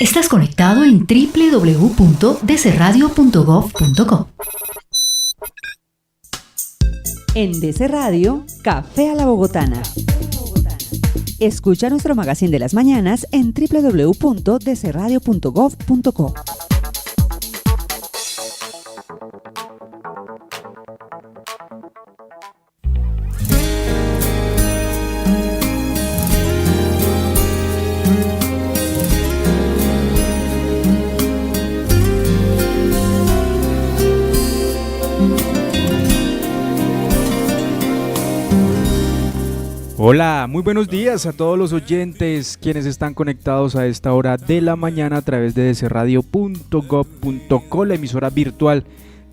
Estás conectado en www.dcradio.gov.co. En DC Radio, Café a la Bogotana. Escucha nuestro magazine de las mañanas en www.dcradio.gov.co. Hola, muy buenos días a todos los oyentes quienes están conectados a esta hora de la mañana a través de dcradio.gov.co, la emisora virtual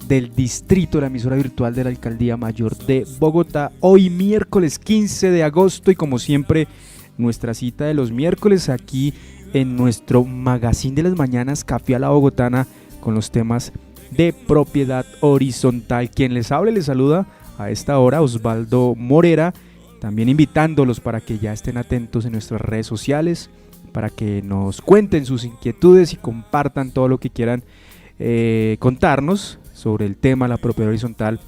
del distrito, la emisora virtual de la Alcaldía Mayor de Bogotá. Hoy miércoles 15 de agosto y como siempre nuestra cita de los miércoles aquí en nuestro magazine de las mañanas Café a la Bogotana con los temas de propiedad horizontal. Quien les habla y les saluda a esta hora Osvaldo Morera. También invitándolos para que ya estén atentos en nuestras redes sociales, para que nos cuenten sus inquietudes y compartan todo lo que quieran contarnos sobre el tema la propiedad horizontal.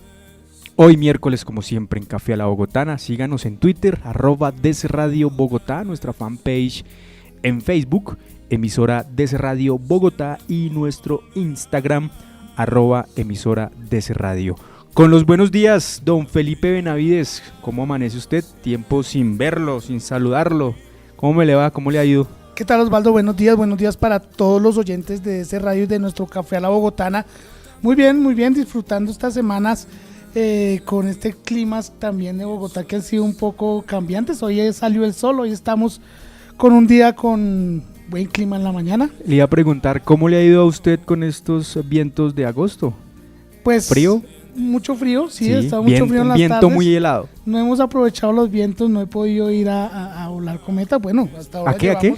Hoy miércoles, como siempre, en Café a la Bogotana. Síganos en Twitter, @DCRadio Bogotá, nuestra fanpage en Facebook, emisora DC Radio Bogotá, y nuestro Instagram, @emisora DC Radio. Con los buenos días, don Felipe Benavides. ¿Cómo amanece usted? Tiempo sin verlo, sin saludarlo. ¿Cómo me le va? ¿Cómo le ha ido? ¿Qué tal, Osvaldo? Buenos días para todos los oyentes de ese radio y de nuestro Café a la Bogotana. Muy bien, disfrutando estas semanas con este clima también de Bogotá que han sido un poco cambiantes. Hoy salió el sol, hoy estamos con un día con buen clima en la mañana. Le iba a preguntar, ¿cómo le ha ido a usted con estos vientos de agosto? Pues ¿Frío? Mucho frío, sí, está mucho frío en las viento tardes. Muy helado. No hemos aprovechado los vientos, no he podido ir a volar cometa. Bueno, hasta ahora ¿A qué?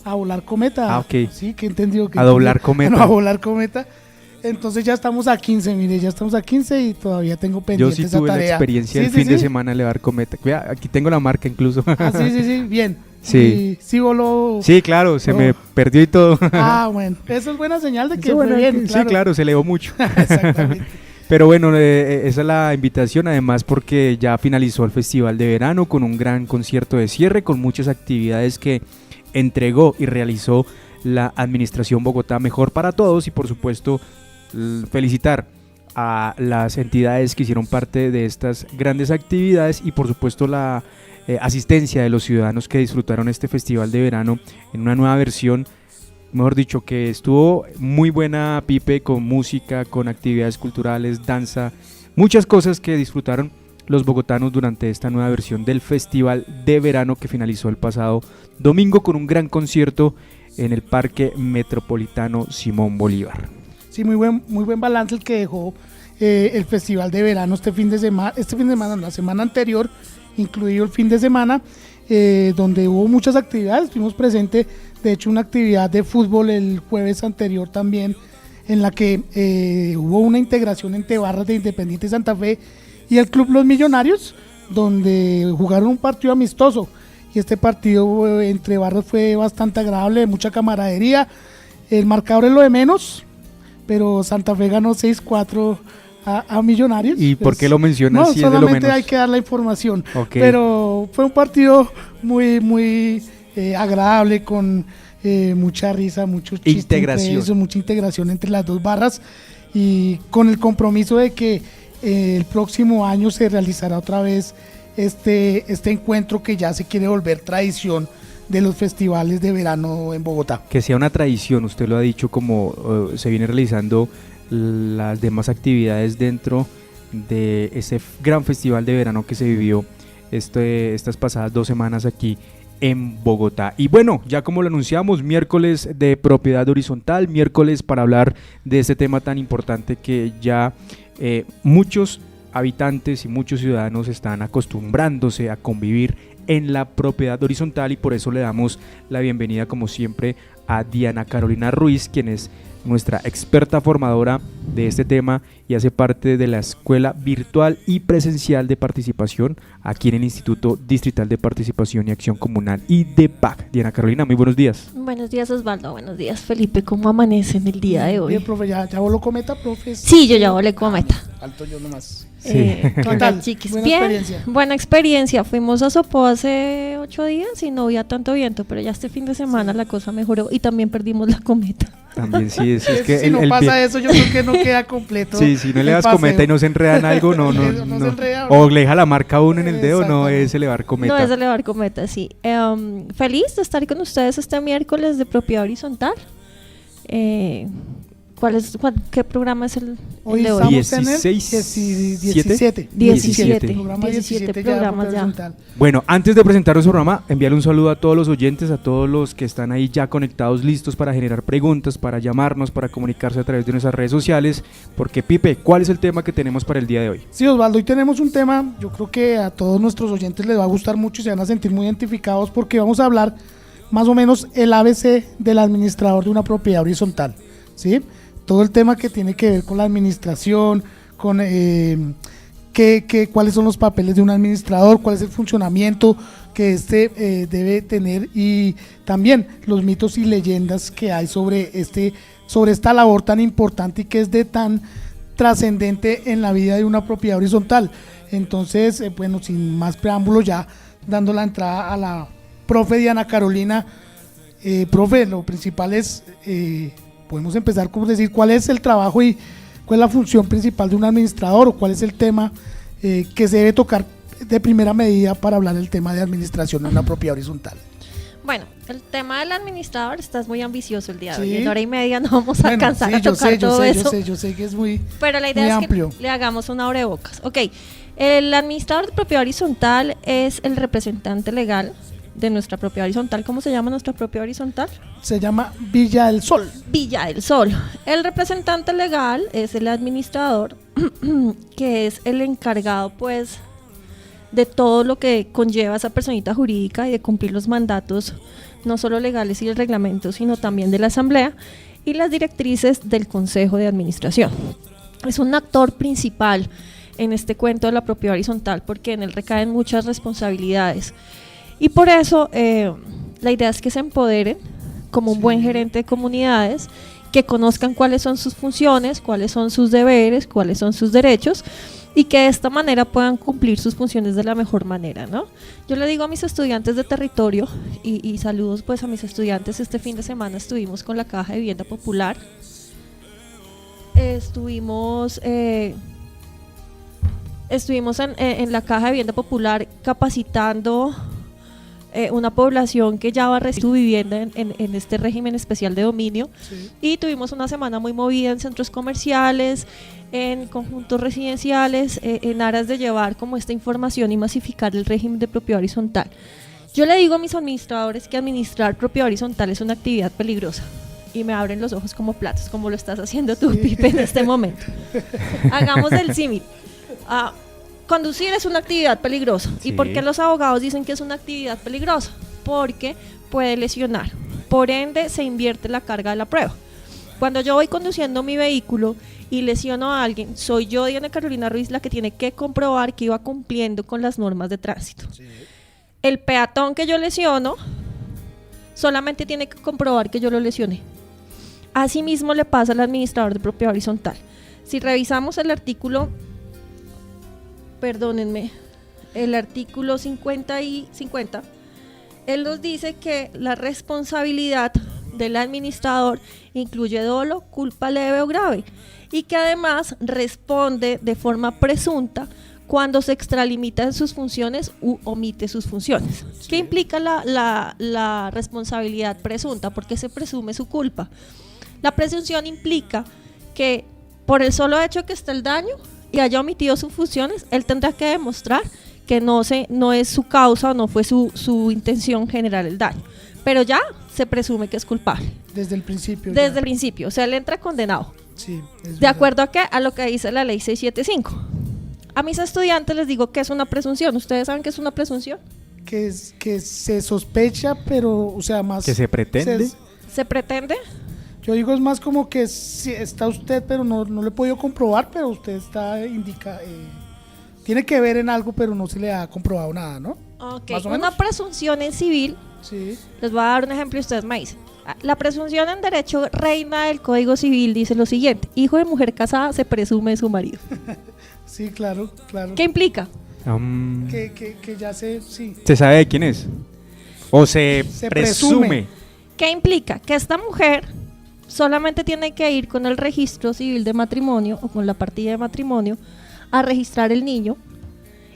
A volar cometa. Ah, ok. Sí, que he entendido. A doblar cometa. No, a volar cometa. Entonces ya estamos a 15, mire, ya estamos a 15 y todavía tengo pendiente esa tarea. Yo sí tuve la experiencia el fin de semana de elevar cometa. Vea, aquí tengo la marca incluso. Ah, sí, bien. Sí. Sí voló. Sí, claro, se me perdió y todo. Ah, bueno, eso es buena señal de que fue bien. Claro. Sí, claro, se elevó mucho. Exactamente. Pero bueno, esa es la invitación, además porque ya finalizó el Festival de Verano con un gran concierto de cierre, con muchas actividades que entregó y realizó la Administración Bogotá Mejor para Todos, y por supuesto felicitar a las entidades que hicieron parte de estas grandes actividades y por supuesto la asistencia de los ciudadanos que disfrutaron este Festival de Verano en una nueva versión. Mejor dicho, que estuvo muy buena, Pipe, con música, con actividades culturales, danza, muchas cosas que disfrutaron los bogotanos durante esta nueva versión del Festival de Verano que finalizó el pasado domingo con un gran concierto en el Parque Metropolitano Simón Bolívar. Sí, muy buen balance el que dejó el Festival de Verano la semana anterior, incluido el fin de semana, donde hubo muchas actividades. Estuvimos presentes, de hecho, una actividad de fútbol el jueves anterior también, en la que hubo una integración entre barras de Independiente Santa Fe y el Club Los Millonarios, donde jugaron un partido amistoso, y este partido entre barras fue bastante agradable, de mucha camaradería. El marcador es lo de menos, pero Santa Fe ganó 6-4 a Millonarios. ¿Y por qué lo mencionas? No, si es de lo solamente menos? hay que dar la información. Okay. Pero fue un partido muy agradable, con mucha risa, mucho chiste, mucha integración entre las dos barras, y con el compromiso de que el próximo año se realizará otra vez este encuentro que ya se quiere volver tradición de los festivales de verano en Bogotá. Que sea una tradición, usted lo ha dicho, como se viene realizando las demás actividades dentro de ese gran festival de verano que se vivió estas pasadas 2 semanas aquí en Bogotá. Y bueno, ya como lo anunciamos, miércoles de propiedad horizontal, miércoles para hablar de este tema tan importante que ya muchos habitantes y muchos ciudadanos están acostumbrándose a convivir en la propiedad horizontal, y por eso le damos la bienvenida como siempre a Diana Carolina Ruiz, quien es nuestra experta formadora de este tema y hace parte de la Escuela Virtual y Presencial de Participación aquí en el Instituto Distrital de Participación y Acción Comunal IDEPAC. Diana Carolina, muy buenos días. Buenos días, Osvaldo. Buenos días, Felipe. ¿Cómo amanecen el día de hoy? Bien, profe, ¿ya voló cometa, profe? Sí, yo ya volé cometa. Alto yo nomás. Sí. ¿Qué tal? Chiquis. Buena Bien, experiencia. buena experiencia. Fuimos a Sopó hace 8 días y no había tanto viento, pero ya este fin de semana la cosa mejoró y también perdimos la cometa. También sí, es que Si no pasa eso, yo creo que no queda completo. Sí, si no le el das paseo. cometa y no se enreda en algo, no. No se enreda, O le deja la marca a uno en el dedo, no Exactamente. es elevar cometa. No es elevar cometa, sí. Feliz de estar con ustedes este miércoles de Propiedad Horizontal. ¿Qué programa es el Hoy de hoy? estamos en el 17. 17. Programa 17 ya, programas profe ya. horizontal. Bueno, antes de presentar nuestro programa, enviarle un saludo a todos los oyentes, a todos los que están ahí ya conectados, listos para generar preguntas, para llamarnos, para comunicarse a través de nuestras redes sociales. Porque, Pipe, ¿cuál es el tema que tenemos para el día de hoy? Sí, Osvaldo, hoy tenemos un tema, yo creo que a todos nuestros oyentes les va a gustar mucho y se van a sentir muy identificados porque vamos a hablar más o menos el ABC del administrador de una propiedad horizontal, ¿sí? Todo el tema que tiene que ver con la administración, con cuáles son los papeles de un administrador, cuál es el funcionamiento que debe tener y también los mitos y leyendas que hay sobre esta labor tan importante y que es de tan trascendente en la vida de una propiedad horizontal. Entonces, bueno, sin más preámbulos, ya dando la entrada a la profe Diana Carolina. Profe, lo principal es, podemos empezar con decir cuál es el trabajo y cuál es la función principal de un administrador o cuál es el tema que se debe tocar de primera medida para hablar del tema de administración en una propiedad horizontal. Bueno, el tema del administrador está muy ambicioso el día de hoy. Sí. En hora y media no vamos a Bueno, alcanzar sí, a tocar todo eso. Yo sé que es muy, Pero la muy idea es amplio. que le hagamos una abrebocas. Ok, el administrador de propiedad horizontal es el representante legal de nuestra propiedad horizontal. ¿Cómo se llama nuestra propiedad horizontal? Se llama Villa del Sol. Villa del Sol. El representante legal es el administrador, que es el encargado, pues, de todo lo que conlleva esa personita jurídica y de cumplir los mandatos, no solo legales y el reglamento, sino también de la asamblea y las directrices del consejo de administración. Es un actor principal en este cuento de la propiedad horizontal porque en él recaen muchas responsabilidades. Y por eso la idea es que se empoderen como un buen gerente de comunidades, que conozcan cuáles son sus funciones, cuáles son sus deberes, cuáles son sus derechos y que de esta manera puedan cumplir sus funciones de la mejor manera, ¿no? Yo le digo a mis estudiantes de territorio y saludos pues a mis estudiantes. Este fin de semana estuvimos con la Caja de Vivienda Popular. Estuvimos en la Caja de Vivienda Popular capacitando una población que ya va a recibir su vivienda en este régimen especial de dominio. Sí. Y tuvimos una semana muy movida en centros comerciales, en conjuntos residenciales, en aras de llevar como esta información y masificar el régimen de propiedad horizontal. Yo le digo a mis administradores que administrar propiedad horizontal es una actividad peligrosa y me abren los ojos como platos, como lo estás haciendo tú, Pipe, en este momento. Hagamos el símil. Conducir es una actividad peligrosa. Sí. ¿Y por qué los abogados dicen que es una actividad peligrosa? Porque puede lesionar. Por ende, se invierte la carga de la prueba. Cuando yo voy conduciendo mi vehículo y lesiono a alguien, soy yo, Diana Carolina Ruiz, la que tiene que comprobar que iba cumpliendo con las normas de tránsito. Sí. El peatón que yo lesiono solamente tiene que comprobar que yo lo lesioné. Asimismo le pasa al administrador de propiedad horizontal. Si revisamos el artículo 50 y 50, él nos dice que la responsabilidad del administrador incluye dolo, culpa leve o grave y que además responde de forma presunta cuando se extralimita en sus funciones u omite sus funciones. Sí. ¿Qué implica la responsabilidad presunta? Porque se presume su culpa. La presunción implica que por el solo hecho que esté el daño y haya omitido sus funciones, él tendrá que demostrar que no es su causa o no fue su intención generar el daño. Pero ya se presume que es culpable. Desde el principio. Desde el principio, o sea, él entra condenado. Sí, ¿De acuerdo a lo que dice la ley 675? A mis estudiantes les digo que es una presunción. ¿Ustedes saben qué es una presunción? Que se sospecha, pero, o sea, más... ¿Que se pretende? ¿Se pretende? Yo digo es más como que si está usted, pero no lo he podido comprobar, pero usted está tiene que ver en algo, pero no se le ha comprobado nada, ¿no? Ok, ¿Más o una menos? presunción en civil, Sí. les voy a dar un ejemplo y ustedes me dicen. La presunción en derecho reina del Código Civil dice lo siguiente: hijo de mujer casada se presume de su marido. Sí, claro. ¿Qué implica? Que ya sí. ¿Se sabe de quién es? ¿O se Se presume? ¿Qué implica? Que esta mujer solamente tiene que ir con el registro civil de matrimonio o con la partida de matrimonio a registrar el niño,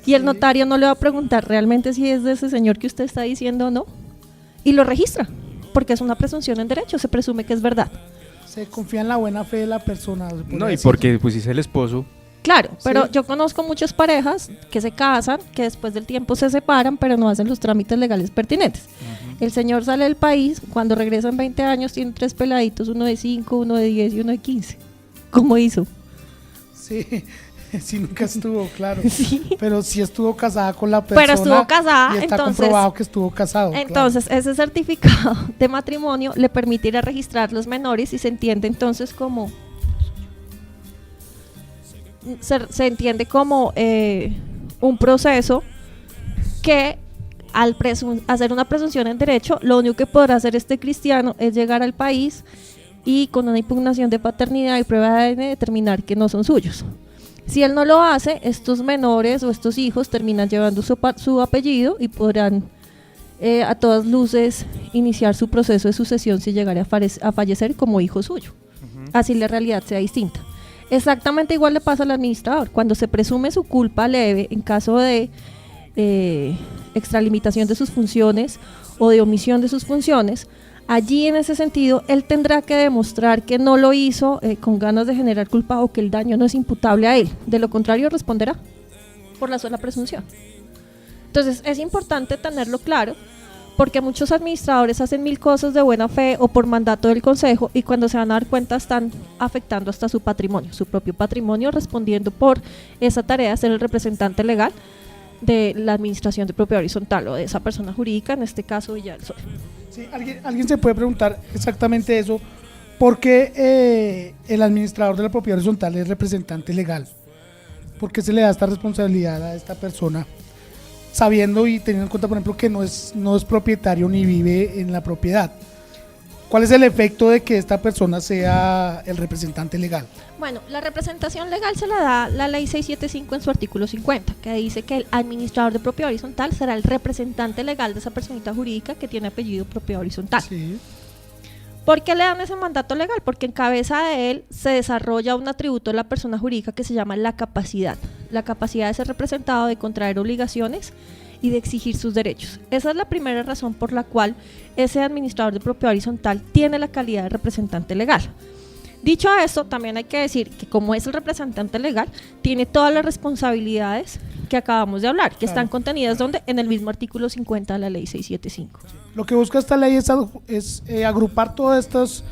y el Sí. notario no le va a preguntar realmente si es de ese señor que usted está diciendo o no, y lo registra, porque es una presunción en derecho, se presume que es verdad. Se confía en la buena fe de la persona. se podría No, y decir. porque pues si es el esposo. Claro, pero Sí. yo conozco muchas parejas que se casan, que después del tiempo se separan, pero no hacen los trámites legales pertinentes. El señor sale del país, cuando regresa en 20 años tiene 3 peladitos, uno de 5, uno de 10 y uno de 15. ¿Cómo hizo? Sí, sí, nunca estuvo, claro. Sí. Pero sí estuvo casada con la persona. Pero estuvo casada, y está entonces- comprobado que estuvo casado. Entonces, ese certificado de matrimonio le permitirá registrar los menores y se entiende entonces como... Se entiende como un proceso que al hacer una presunción en derecho, lo único que podrá hacer este cristiano es llegar al país y con una impugnación de paternidad y prueba de ADN determinar que no son suyos. Si él no lo hace, estos menores o estos hijos terminan llevando su apellido y podrán a todas luces iniciar su proceso de sucesión si llegara a fallecer como hijo suyo. Así la realidad sea distinta. Exactamente igual le pasa al administrador. Cuando se presume su culpa leve en caso de extralimitación de sus funciones o de omisión de sus funciones, allí en ese sentido él tendrá que demostrar que no lo hizo con ganas de generar culpa o que el daño no es imputable a él. De lo contrario responderá por la sola presunción. Entonces es importante tenerlo claro, porque muchos administradores hacen 1000 cosas de buena fe o por mandato del consejo, y cuando se van a dar cuenta están afectando hasta su patrimonio, su propio patrimonio, respondiendo por esa tarea de ser el representante legal de la administración de propiedad horizontal o de esa persona jurídica, en este caso Villa del Sol. Sí, alguien se puede preguntar exactamente eso. ¿Por qué el administrador de la propiedad horizontal es representante legal? ¿Por qué se le da esta responsabilidad a esta persona? Sabiendo y teniendo en cuenta, por ejemplo, que no es propietario ni vive en la propiedad. ¿Cuál es el efecto de que esta persona sea el representante legal? Bueno, la representación legal se la da la ley 675 en su artículo 50, que dice que el administrador de propiedad horizontal será el representante legal de esa personita jurídica que tiene apellido propiedad horizontal. Sí. ¿Por qué le dan ese mandato legal? Porque en cabeza de él se desarrolla un atributo de la persona jurídica que se llama la capacidad. La capacidad de ser representado, de contraer obligaciones y de exigir sus derechos. Esa es la primera razón por la cual ese administrador de propiedad horizontal tiene la calidad de representante legal. Dicho esto, también hay que decir que como es el representante legal, tiene todas las responsabilidades que acabamos de hablar, que Claro. están contenidas donde en el mismo artículo 50 de la ley 675. Lo que busca esta ley es agrupar todas estas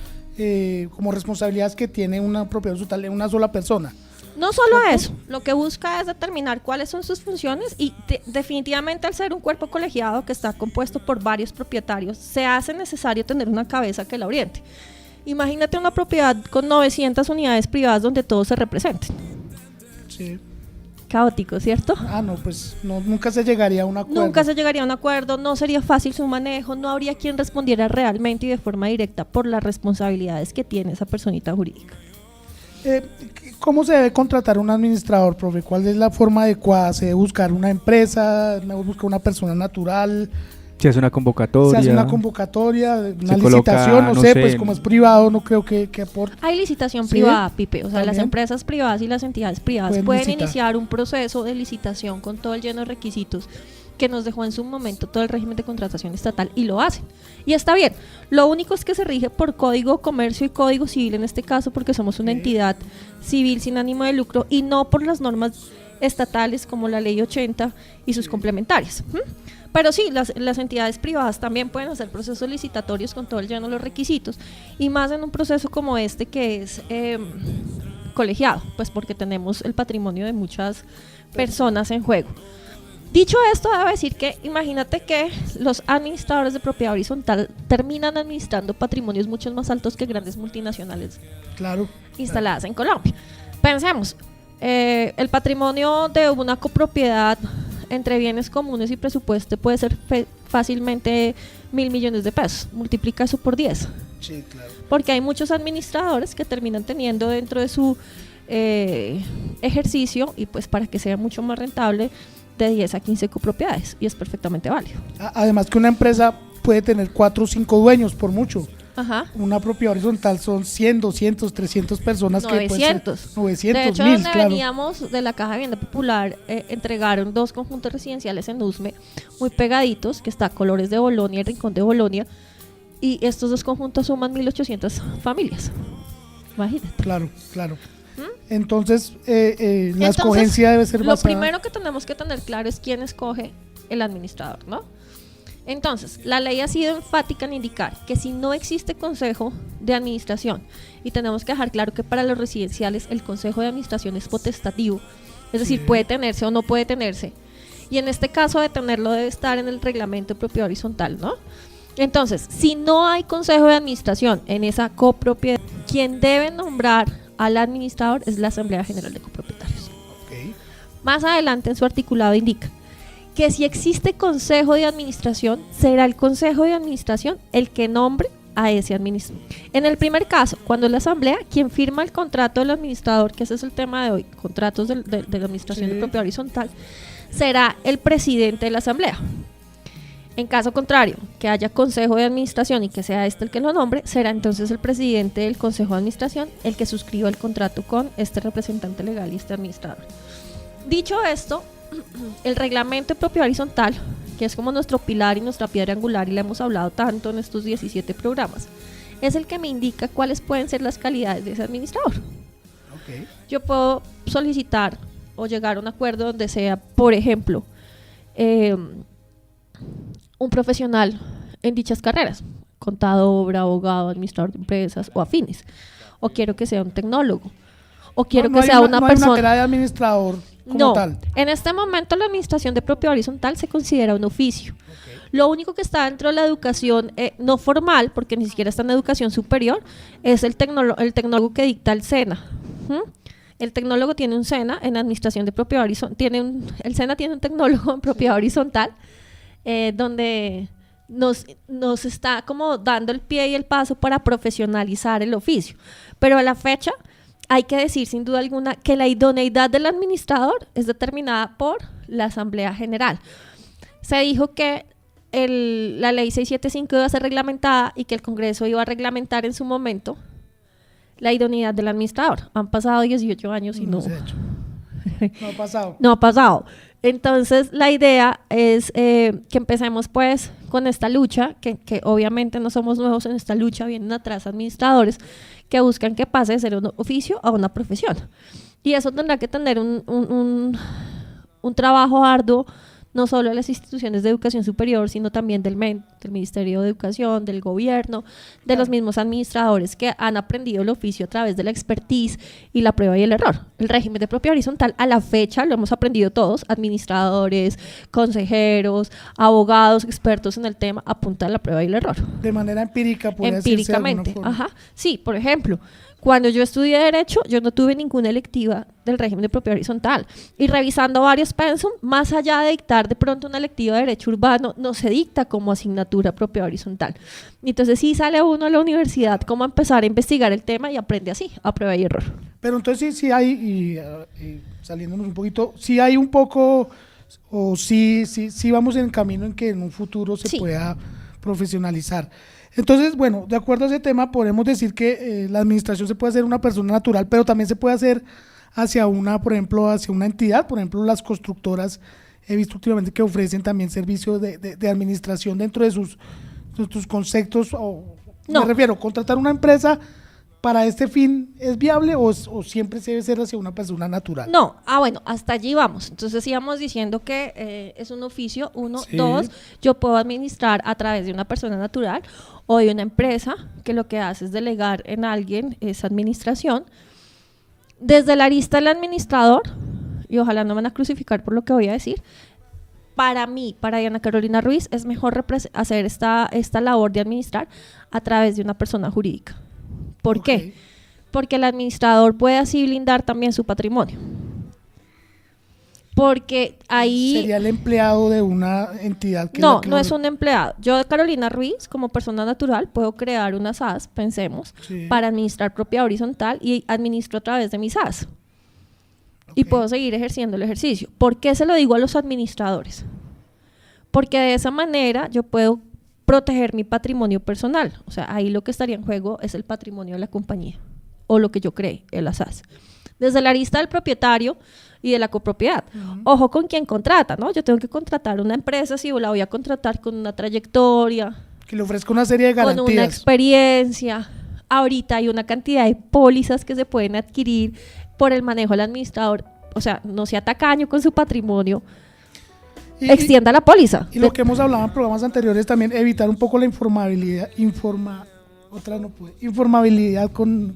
como responsabilidades que tiene una propiedad horizontal en una sola persona. No solo ¿Cierto? eso, lo que busca es determinar cuáles son sus funciones y definitivamente al ser un cuerpo colegiado que está compuesto por varios propietarios, se hace necesario tener una cabeza que la oriente. Imagínate una propiedad con 900 unidades privadas donde todos se representen. Sí. Caótico, ¿cierto? No, pues nunca se llegaría a un acuerdo. Nunca se llegaría a un acuerdo, no sería fácil su manejo, no habría quien respondiera realmente y de forma directa por las responsabilidades que tiene esa personita jurídica. ¿Cómo se debe contratar un administrador, profe? ¿Cuál es la forma adecuada? ¿Se debe buscar una empresa? ¿Se debe buscar una persona natural? Se hace una convocatoria. ¿Se hace una convocatoria? ¿Una Se coloca, licitación? No no sé, sé, pues como es privado, no creo que aporte. Hay licitación ¿Sí? privada, Pipe, o sea, las ¿También? empresas privadas y las entidades privadas Pueden pueden licitar. iniciar un proceso de licitación con todo el lleno de requisitos que nos dejó en su momento todo el régimen de contratación estatal y lo hacen. Y está bien, lo único es que se rige por Código Comercio y Código Civil en este caso porque somos una entidad civil sin ánimo de lucro y no por las normas estatales como la Ley 80 y sus complementarias. Pero sí, las entidades privadas también pueden hacer procesos licitatorios con todo el lleno de los requisitos y más en un proceso como este que es colegiado, pues porque tenemos el patrimonio de muchas personas en juego. Dicho esto, debo decir que imagínate que los administradores de propiedad horizontal terminan administrando patrimonios mucho más altos que grandes multinacionales Claro. instaladas en Colombia. Pensemos, el patrimonio de una copropiedad entre bienes comunes y presupuesto puede ser fácilmente 1.000 millones de pesos. Multiplica eso por 10. Sí, claro. Porque hay muchos administradores que terminan teniendo dentro de su ejercicio, y pues para que sea mucho más rentable, de 10 a 15 copropiedades, y es perfectamente válido. Además que una empresa puede tener 4 o 5 dueños por mucho. Ajá. Una propiedad horizontal son 100, 200, 300 personas 900. que pueden ser 900, De hecho, 1000, donde claro. veníamos de la Caja de Vivienda Popular, entregaron 2 conjuntos residenciales en Usme, muy pegaditos, que está Colores de Bolonia y Rincón de Bolonia, y estos 2 conjuntos suman 1.800 familias. Imagínate. Claro, claro. Entonces, la escogencia debe ser Lo basada... primero que tenemos que tener claro es quién escoge el administrador, ¿no? Entonces, la ley ha sido enfática en indicar que si no existe consejo de administración, y tenemos que dejar claro que para los residenciales el consejo de administración es potestativo, es decir, puede tenerse o no puede tenerse, y en este caso de tenerlo debe estar en el reglamento de propiedad horizontal, ¿no? Entonces, si no hay consejo de administración en esa copropiedad, quien debe nombrar al administrador es la Asamblea General de Copropietarios. Ok. Más adelante en su articulado indica que si existe consejo de administración, será el consejo de administración el que nombre a ese administrador. En el primer caso, cuando es la asamblea, quien firma el contrato del administrador, que ese es el tema de hoy, contratos de la administración de propiedad horizontal, será el presidente de la asamblea. En caso contrario, que haya consejo de administración y que sea este el que lo nombre, será entonces el presidente del consejo de administración el que suscriba el contrato con este representante legal y este administrador. Dicho esto, el reglamento de propiedad horizontal, que es como nuestro pilar y nuestra piedra angular, y le hemos hablado tanto en estos 17 programas, es el que me indica cuáles pueden ser las calidades de ese administrador. Okay. Yo puedo solicitar o llegar a un acuerdo donde sea, por ejemplo, un profesional en dichas carreras, contador, abogado, administrador de empresas o afines, o quiero que sea un tecnólogo, o quiero que sea una persona. No hay una carrera de administrador como tal. En este momento la administración de propiedad horizontal se considera un oficio. Okay. Lo único que está dentro de la educación no formal, porque ni siquiera está en educación superior, es el tecnólogo que dicta el SENA. El tecnólogo tiene un SENA en administración de propiedad horizontal, el SENA tiene un tecnólogo en propiedad horizontal, donde nos está como dando el pie y el paso para profesionalizar el oficio. Pero a la fecha hay que decir sin duda alguna que la idoneidad del administrador es determinada por la Asamblea General. Se dijo que la ley 675 iba a ser reglamentada y que el Congreso iba a reglamentar en su momento la idoneidad del administrador. Han pasado 18 años y no se ha hecho. No ha pasado. No ha pasado. Entonces la idea es que empecemos pues con esta lucha, que obviamente no somos nuevos en esta lucha, vienen atrás administradores que buscan que pase de ser un oficio a una profesión. Y eso tendrá que tener un trabajo arduo, no solo de las instituciones de educación superior, sino también del Ministerio de Educación, del gobierno, de los mismos administradores que han aprendido el oficio a través de la expertise y la prueba y el error. El régimen de propiedad horizontal a la fecha lo hemos aprendido todos, administradores, consejeros, abogados, expertos en el tema, a punta de la prueba y el error. De manera empírica, empíricamente. Ajá. Sí, por ejemplo, cuando yo estudié Derecho, yo no tuve ninguna electiva del régimen de propiedad horizontal. Y revisando varios pensum, más allá de dictar de pronto una electiva de Derecho Urbano, no se dicta como asignatura propiedad horizontal. Y entonces sí sale uno a la universidad como a empezar a investigar el tema y aprende así, a prueba y error. Pero entonces sí hay, y saliéndonos un poquito, sí hay un poco, o sí vamos en el camino en que en un futuro se pueda profesionalizar. Entonces, bueno, de acuerdo a ese tema, podemos decir que la administración se puede hacer una persona natural, pero también se puede hacer hacia una, por ejemplo, hacia una entidad. Por ejemplo, las constructoras, he visto últimamente que ofrecen también servicios de administración dentro de sus conceptos. Me refiero, contratar una empresa para este fin, ¿es viable o siempre se debe ser hacia una persona natural? No, bueno, hasta allí vamos. Entonces íbamos diciendo que es un oficio, dos, yo puedo administrar a través de una persona natural o de una empresa que lo que hace es delegar en alguien esa administración. Desde la arista del administrador, y ojalá no me van a crucificar por lo que voy a decir, para mí, para Diana Carolina Ruiz, es mejor hacer esta labor de administrar a través de una persona jurídica. ¿Por qué? Porque el administrador puede así blindar también su patrimonio. Porque ahí... ¿Sería el empleado de una entidad? No es un empleado. Yo, Carolina Ruiz, como persona natural, puedo crear una SAS, pensemos, para administrar propiedad horizontal y administro a través de mi SAS. Y puedo seguir ejerciendo el ejercicio. ¿Por qué se lo digo a los administradores? Porque de esa manera yo puedo proteger mi patrimonio personal. O sea, ahí lo que estaría en juego es el patrimonio de la compañía o lo que yo creé en la SAS. Desde la arista del propietario y de la copropiedad. Ojo con quién contrata, ¿no? Yo tengo que contratar una empresa, si la voy a contratar con una trayectoria, que le ofrezca una serie de garantías, con una experiencia. Ahorita hay una cantidad de pólizas que se pueden adquirir por el manejo del administrador. O sea, no sea tacaño con su patrimonio. Extienda la póliza. Y lo que hemos hablado en programas anteriores también, evitar un poco la informabilidad con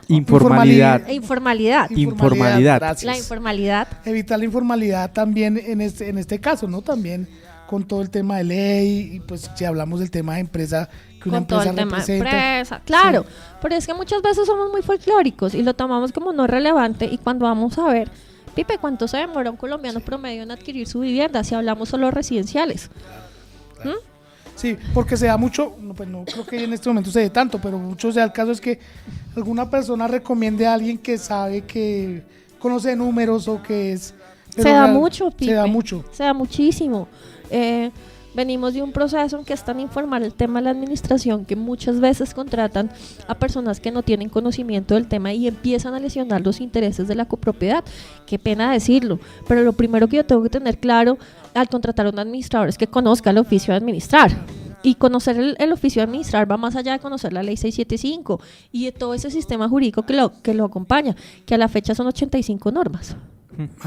Informalidad. Gracias. La informalidad. Evitar la informalidad también en este caso, ¿no? También con todo el tema de ley, y pues si hablamos del tema de empresa, que una con todo empresa el tema de representa. empresa, claro, Sí. pero es que muchas veces somos muy folclóricos y lo tomamos como no relevante, y cuando vamos a ver, Pipe, ¿cuánto se demora un colombiano promedio en adquirir su vivienda si hablamos solo residenciales? Claro. Sí, porque se da mucho, pues no creo que en este momento se dé tanto, pero mucho se da el caso es que alguna persona recomiende a alguien que sabe, que conoce números o que es... Se da mucho, Pipe. Se da mucho. Se da muchísimo. Venimos de un proceso en que es tan informal el tema de la administración que muchas veces contratan a personas que no tienen conocimiento del tema y empiezan a lesionar los intereses de la copropiedad. Qué pena decirlo, pero lo primero que yo tengo que tener claro al contratar a un administrador es que conozca el oficio de administrar. Y conocer el oficio de administrar va más allá de conocer la ley 675 y de todo ese sistema jurídico que lo acompaña, que a la fecha son 85 normas.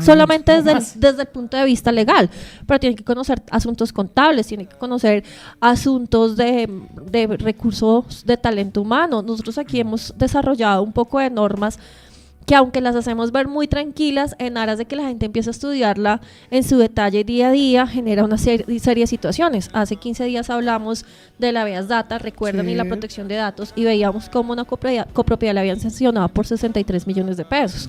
Solamente desde el punto de vista legal, pero tiene que conocer asuntos contables, tiene que conocer asuntos de recursos de talento humano. Nosotros aquí hemos desarrollado un poco de normas que, aunque las hacemos ver muy tranquilas, en aras de que la gente empiece a estudiarla en su detalle día a día, genera una serie de situaciones. Hace 15 días hablamos de la habeas data, recuerdan, y la protección de datos, y veíamos cómo una copropiedad le habían sancionado por 63 millones de pesos.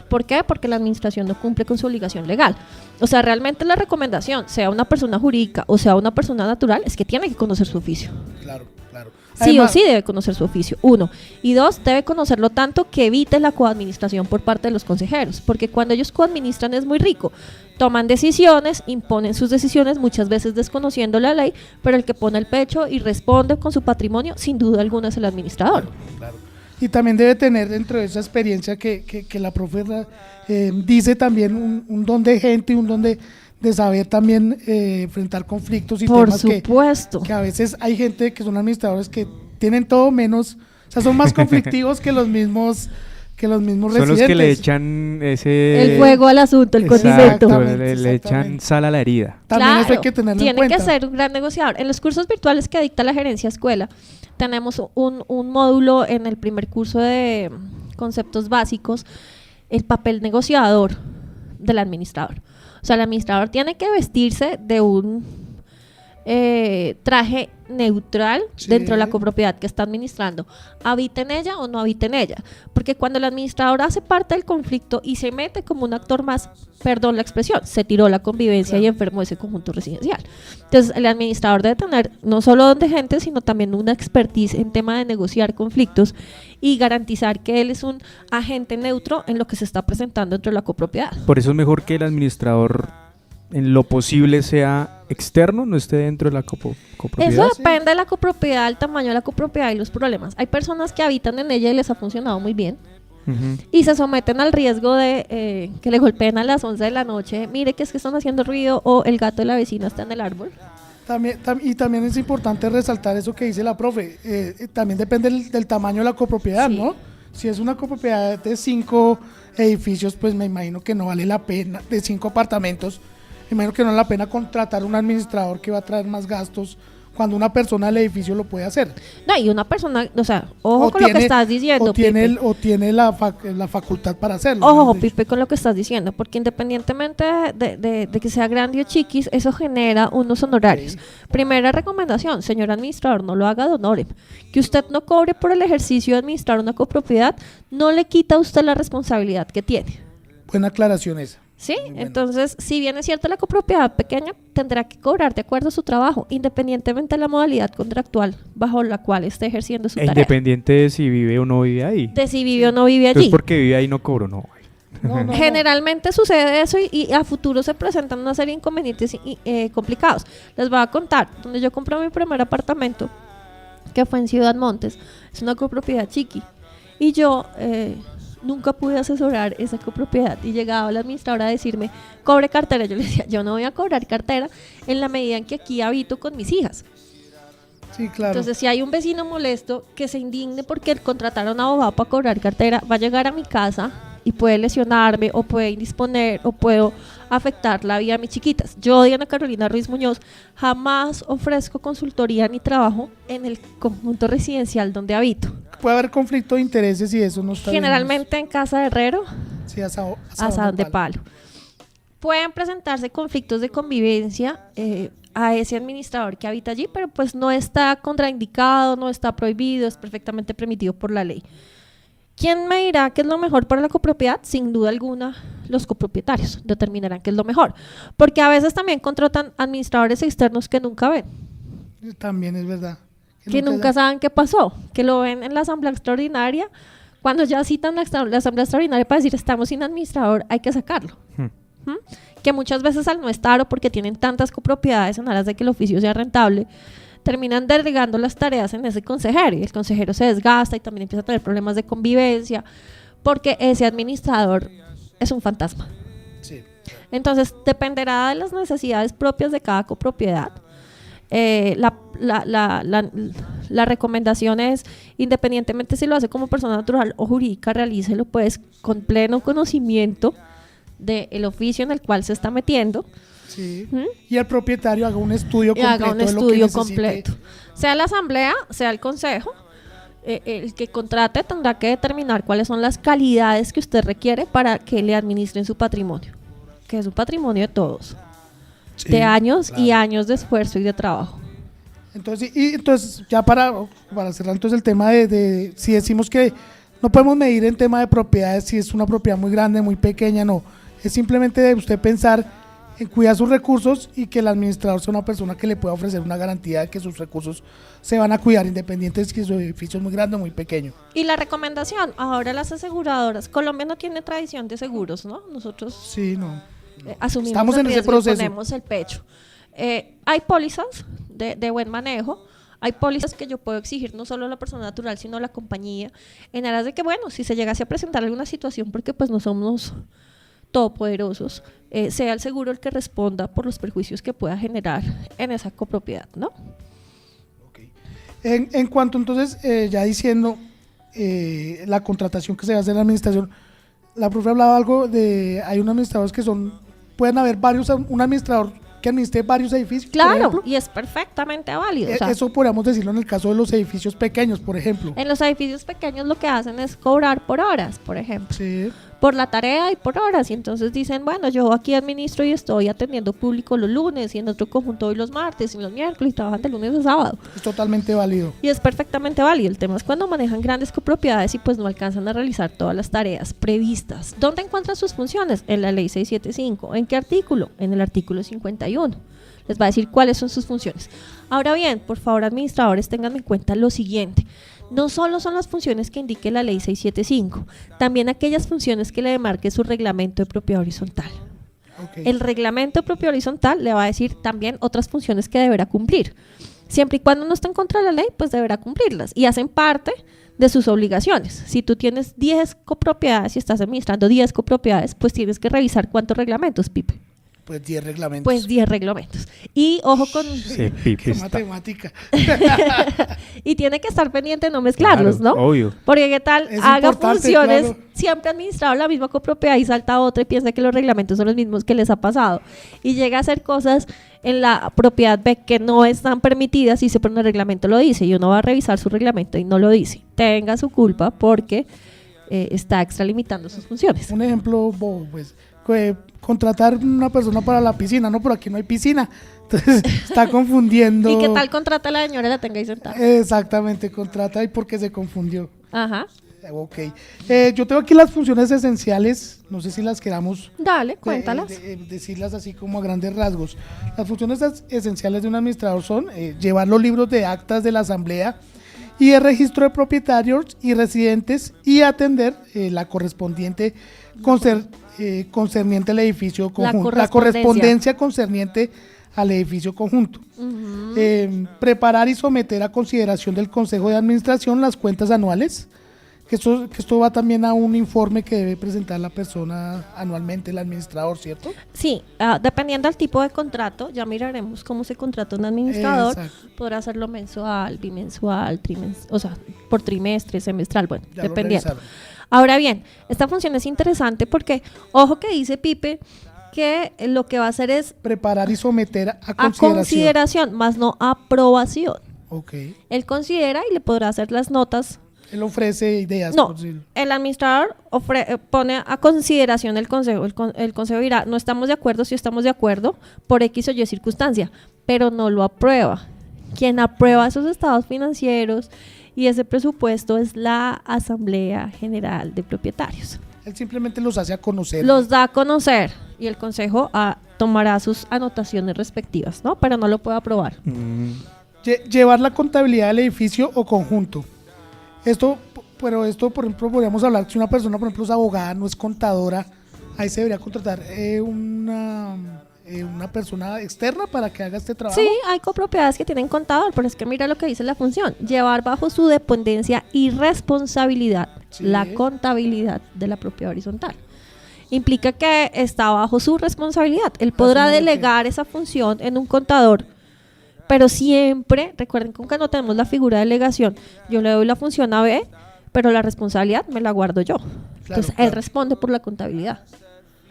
¿Por qué? Porque la administración no cumple con su obligación legal. O sea, realmente la recomendación, sea una persona jurídica o sea una persona natural, es que tiene que conocer su oficio. Claro, claro. Sí o sí debe conocer su oficio, 1. Y 2, debe conocerlo tanto que evite la coadministración por parte de los consejeros, porque cuando ellos coadministran es muy rico. Toman decisiones, imponen sus decisiones, muchas veces desconociendo la ley, pero el que pone el pecho y responde con su patrimonio, sin duda alguna, es el administrador. Claro. Y también debe tener dentro de esa experiencia que la profe dice también un don de gente, un don de saber también enfrentar conflictos y por temas supuesto. Que a veces hay gente que son administradores que tienen todo menos, o sea, son más conflictivos que los mismos residentes. Son los que le echan el fuego al asunto, el condimento. Le echan sal a la herida. También claro, eso hay que tenerlo en cuenta. Tiene que ser un gran negociador. En los cursos virtuales que dicta la gerencia escuela, tenemos un módulo en el primer curso de conceptos básicos, el papel negociador del administrador. O sea, el administrador tiene que vestirse de un traje neutral dentro de la copropiedad que está administrando, habita en ella o no habita en ella, porque cuando el administrador hace parte del conflicto y se mete como un actor más, perdón la expresión, se tiró la convivencia y enfermó ese conjunto residencial. Entonces el administrador debe tener no solo don de gente, sino también una expertise en tema de negociar conflictos y garantizar que él es un agente neutro en lo que se está presentando dentro de la copropiedad. Por eso es mejor que el administrador en lo posible sea externo, no esté dentro de la copropiedad. Eso depende de la copropiedad, el tamaño de la copropiedad y los problemas. Hay personas que habitan en ella y les ha funcionado muy bien y se someten al riesgo de que le golpeen a las 11 de la noche, mire que es que están haciendo ruido, o el gato de la vecina está en el árbol. También es importante resaltar eso que dice la profe, también depende del tamaño de la copropiedad, sí, ¿no? Si es una copropiedad de 5 edificios, pues me imagino que no vale la pena, de 5 apartamentos, me imagino que no vale la pena contratar un administrador que va a traer más gastos cuando una persona del edificio lo puede hacer. No, y una persona, o sea, ojo O con lo tiene- que estás diciendo, O tiene, Pipe. o tiene la facultad para hacerlo. Ojo, mejor dicho. Pipe, con lo que estás diciendo, porque independientemente de que sea grande o chiquis, eso genera unos honorarios. Primera recomendación, señor administrador, no lo haga de honorem. Que usted no cobre por el ejercicio de administrar una copropiedad, no le quita a usted la responsabilidad que tiene. Buena aclaración esa. ¿Sí? Muy bueno. Entonces, si bien es cierto la copropiedad pequeña, tendrá que cobrar de acuerdo a su trabajo, independientemente de la modalidad contractual bajo la cual esté ejerciendo su E tarea. independiente de si vive o no vive ahí. De si vive o no vive Entonces, allí. porque vive ahí no cobro, no. No. Generalmente sucede eso y a futuro se presentan una serie de inconvenientes complicados. Les voy a contar, donde yo compré mi primer apartamento, que fue en Ciudad Montes, es una copropiedad chiqui, y yo nunca pude asesorar esa copropiedad y llegaba la administradora a decirme, cobre cartera. Yo le decía, yo no voy a cobrar cartera en la medida en que aquí habito con mis hijas. Sí, claro. Entonces, si hay un vecino molesto que se indigne porque contrataron a un abogado para cobrar cartera, va a llegar a mi casa y puede lesionarme o puede indisponer o puedo afectar la vida de mis chiquitas. Yo, Diana Carolina Ruiz Muñoz, jamás ofrezco consultoría ni trabajo en el conjunto residencial donde habito. Puede haber conflicto de intereses y eso no está bien. Generalmente en casa de herrero, Sí, asado asadón de palo. Pueden presentarse conflictos de convivencia a ese administrador que habita allí, pero pues no está contraindicado, no está prohibido, es perfectamente permitido por la ley. ¿Quién me dirá qué es lo mejor para la copropiedad? Sin duda alguna, los copropietarios determinarán qué es lo mejor, porque a veces también contratan administradores externos que nunca ven, También es verdad. que nunca saben qué pasó, que lo ven en la asamblea extraordinaria. Cuando ya citan la asamblea extraordinaria para decir estamos sin administrador, hay que sacarlo. ¿Mm? Que muchas veces al no estar o porque tienen tantas copropiedades en aras de que el oficio sea rentable, terminan delegando las tareas en ese consejero y el consejero se desgasta y también empieza a tener problemas de convivencia porque ese administrador es un fantasma. Sí. Entonces dependerá de las necesidades propias de cada copropiedad. La recomendación es, independientemente si lo hace como persona natural o jurídica, realícelo pues con pleno conocimiento del oficio en el cual se está metiendo. Sí. ¿Mm? Y el propietario haga un estudio Y completo. haga un de lo que estudio necesite. completo. Sea la asamblea, sea el consejo, el que contrate tendrá que determinar cuáles son las calidades que usted requiere para que le administren su patrimonio, que es un patrimonio de todos, Sí, de años y claro. años de esfuerzo y de trabajo. Entonces, entonces ya para cerrar entonces el tema de si decimos que no podemos medir en tema de propiedades si es una propiedad muy grande, muy pequeña, no. Es simplemente de usted pensar en cuidar sus recursos y que el administrador sea una persona que le pueda ofrecer una garantía de que sus recursos se van a cuidar, independiente de si su edificio es muy grande o muy pequeño. Y la recomendación, ahora las aseguradoras, Colombia no tiene tradición de seguros, ¿no? Nosotros Sí, no. asumimos Estamos el en ese riesgo y proceso. ponemos el pecho. Hay pólizas de buen manejo, hay pólizas que yo puedo exigir no solo a la persona natural, sino a la compañía, en aras de que, bueno, si se llegase a presentar alguna situación, porque pues no somos todopoderosos, sea el seguro el que responda por los perjuicios que pueda generar en esa copropiedad, ¿no? En cuanto entonces, ya diciendo la contratación que se hace en la administración, la profe hablaba algo de, hay unos administradores que pueden haber un administrador que administre varios edificios, por Claro, ejemplo. y es perfectamente válido. O sea, Eso podríamos decirlo en el caso de los edificios pequeños, por ejemplo. en los edificios pequeños lo que hacen es cobrar por horas, por ejemplo. Sí, Por la tarea y por horas, y entonces dicen, bueno, yo aquí administro y estoy atendiendo público los lunes y en otro conjunto hoy los martes y los miércoles y trabajan de lunes a sábado. es totalmente válido. Y es perfectamente válido. El tema es cuando manejan grandes copropiedades y pues no alcanzan a realizar todas las tareas previstas. ¿Dónde encuentran sus funciones? En la ley 675. ¿En qué artículo? En el artículo 51. Les va a decir cuáles son sus funciones. Ahora bien, por favor, administradores, tengan en cuenta lo siguiente. No solo son las funciones que indique la ley 675, también aquellas funciones que le demarque su reglamento de propiedad horizontal. Okay. El reglamento de propiedad horizontal le va a decir también otras funciones que deberá cumplir. Siempre y cuando no esté en contra de la ley, pues deberá cumplirlas y hacen parte de sus obligaciones. Si tú tienes 10 copropiedades y estás administrando 10 copropiedades, pues tienes que revisar cuántos reglamentos, Pipe. Pues 10 reglamentos. Pues 10 reglamentos. Y ojo con... Ese Pipe Qué está- matemática. y tiene que estar pendiente de no mezclarlos, Claro, ¿no? obvio. Porque qué tal, Es haga importante, funciones, claro. siempre ha administrado la misma copropiedad y salta a otra y piensa que los reglamentos son los mismos que les ha pasado. Y llega a hacer cosas en la propiedad B que no están permitidas y dice, pero el reglamento lo dice. Y uno va a revisar su reglamento y no lo dice. Tenga su culpa porque está extralimitando sus funciones. Un ejemplo bobo, pues, contratar una persona para la piscina, no, pero aquí no hay piscina. Entonces está confundiendo. ¿Y qué tal contrata a la señora y la tenga ahí sentada? Exactamente, contrata y porque se confundió. Ajá. Ok. Yo tengo aquí las funciones esenciales, no sé si las queramos Dale, cuéntalas. decirlas así como a grandes rasgos. Las funciones esenciales de un administrador son llevar los libros de actas de la asamblea y el registro de propietarios y residentes y atender la correspondiente concerniente al edificio conjunto, la correspondencia concerniente al edificio conjunto. Preparar y someter a consideración del Consejo de Administración las cuentas anuales, que esto va también a un informe que debe presentar la persona anualmente, el administrador, ¿cierto? Sí, dependiendo del tipo de contrato, ya miraremos cómo se contrata un administrador. Exacto. Podrá hacerlo mensual, bimensual, o sea, por trimestre, semestral, bueno, Ya lo dependiendo. revisaron. Ahora bien, esta función es interesante porque, ojo que dice Pipe, que lo que va a hacer es Preparar y someter a a consideración, más no aprobación. Ok. Él considera y le podrá hacer las notas. Él ofrece ideas. No, por decirlo. el administrador pone a consideración el consejo. El consejo dirá, no estamos de acuerdo, si estamos de acuerdo, por X o Y circunstancia, pero no lo aprueba. Quien aprueba esos estados financieros y ese presupuesto es la Asamblea General de Propietarios. Él simplemente los hace a conocer. Los da a conocer y el consejo tomará sus anotaciones respectivas, ¿no? Pero no lo puede aprobar. Llevar la contabilidad del edificio o conjunto. Esto, por ejemplo, podríamos hablar si una persona, por ejemplo, es abogada, no es contadora, ahí se debería contratar una persona externa para que haga este trabajo. Sí, hay copropiedades que tienen contador, pero es que mira lo que dice la función. Llevar bajo su dependencia y responsabilidad Sí. la contabilidad de la propiedad horizontal. Implica que está bajo su responsabilidad. Él podrá Asumo de que- delegar esa función en un contador, pero siempre, recuerden que no tenemos la figura de delegación, yo le doy la función a B, pero la responsabilidad me la guardo yo. Entonces, él claro. responde por la contabilidad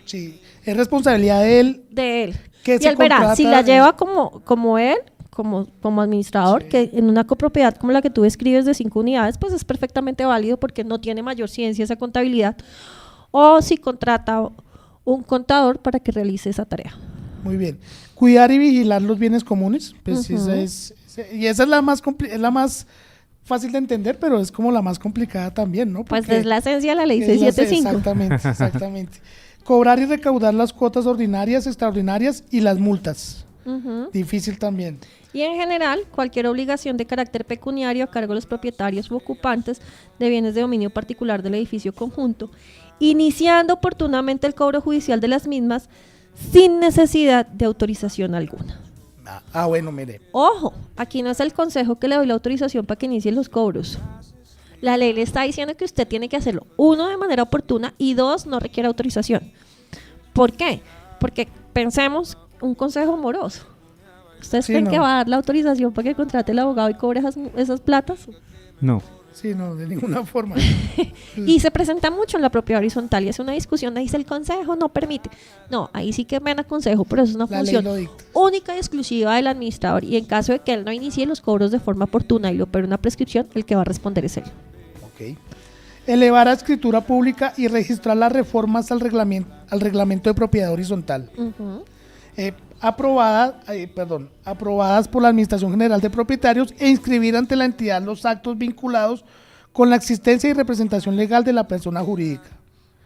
Sí, es responsabilidad de él. de él. Que Y se él verá, contrata, si la lleva como él, como administrador, Sí. que en una copropiedad como la que tú describes de 5 unidades, pues es perfectamente válido porque no tiene mayor ciencia esa contabilidad. O si contrata un contador para que realice esa tarea. Muy bien. Cuidar y vigilar los bienes comunes. Pues Ujú. esa es la más es la más fácil de entender, pero es como la más complicada también, ¿no? Pues Porque es la esencia de la ley es la- 675. Exactamente, exactamente. Cobrar y recaudar las cuotas ordinarias, extraordinarias y las multas. Ujú. Difícil también. Y en general, cualquier obligación de carácter pecuniario a cargo de los propietarios u ocupantes de bienes de dominio particular del edificio conjunto, iniciando oportunamente el cobro judicial de las mismas sin necesidad de autorización alguna. Bueno, mire. Ojo, aquí no es el consejo que le doy la autorización para que inicie los cobros. La ley le está diciendo que usted tiene que hacerlo, 1, de manera oportuna y 2, no requiere autorización. ¿Por qué? Porque pensemos un consejo moroso. ¿Ustedes Sí, creen no. que va a dar la autorización para que contrate el abogado y cobre esas platas? No. Sí, no, de ninguna forma. Y se presenta mucho en la propiedad horizontal y es una discusión, ahí dice el consejo no permite. No, ahí sí que ven a consejo, pero eso es una La ley función lo dicta. única y exclusiva del administrador y en caso de que él no inicie los cobros de forma oportuna y le opere una prescripción, el que va a responder es él. Ok. Elevar a escritura pública y registrar las reformas al reglamento de propiedad horizontal. Ujú. Aprobadas por la Administración General de Propietarios e inscribir ante la entidad los actos vinculados con la existencia y representación legal de la persona jurídica.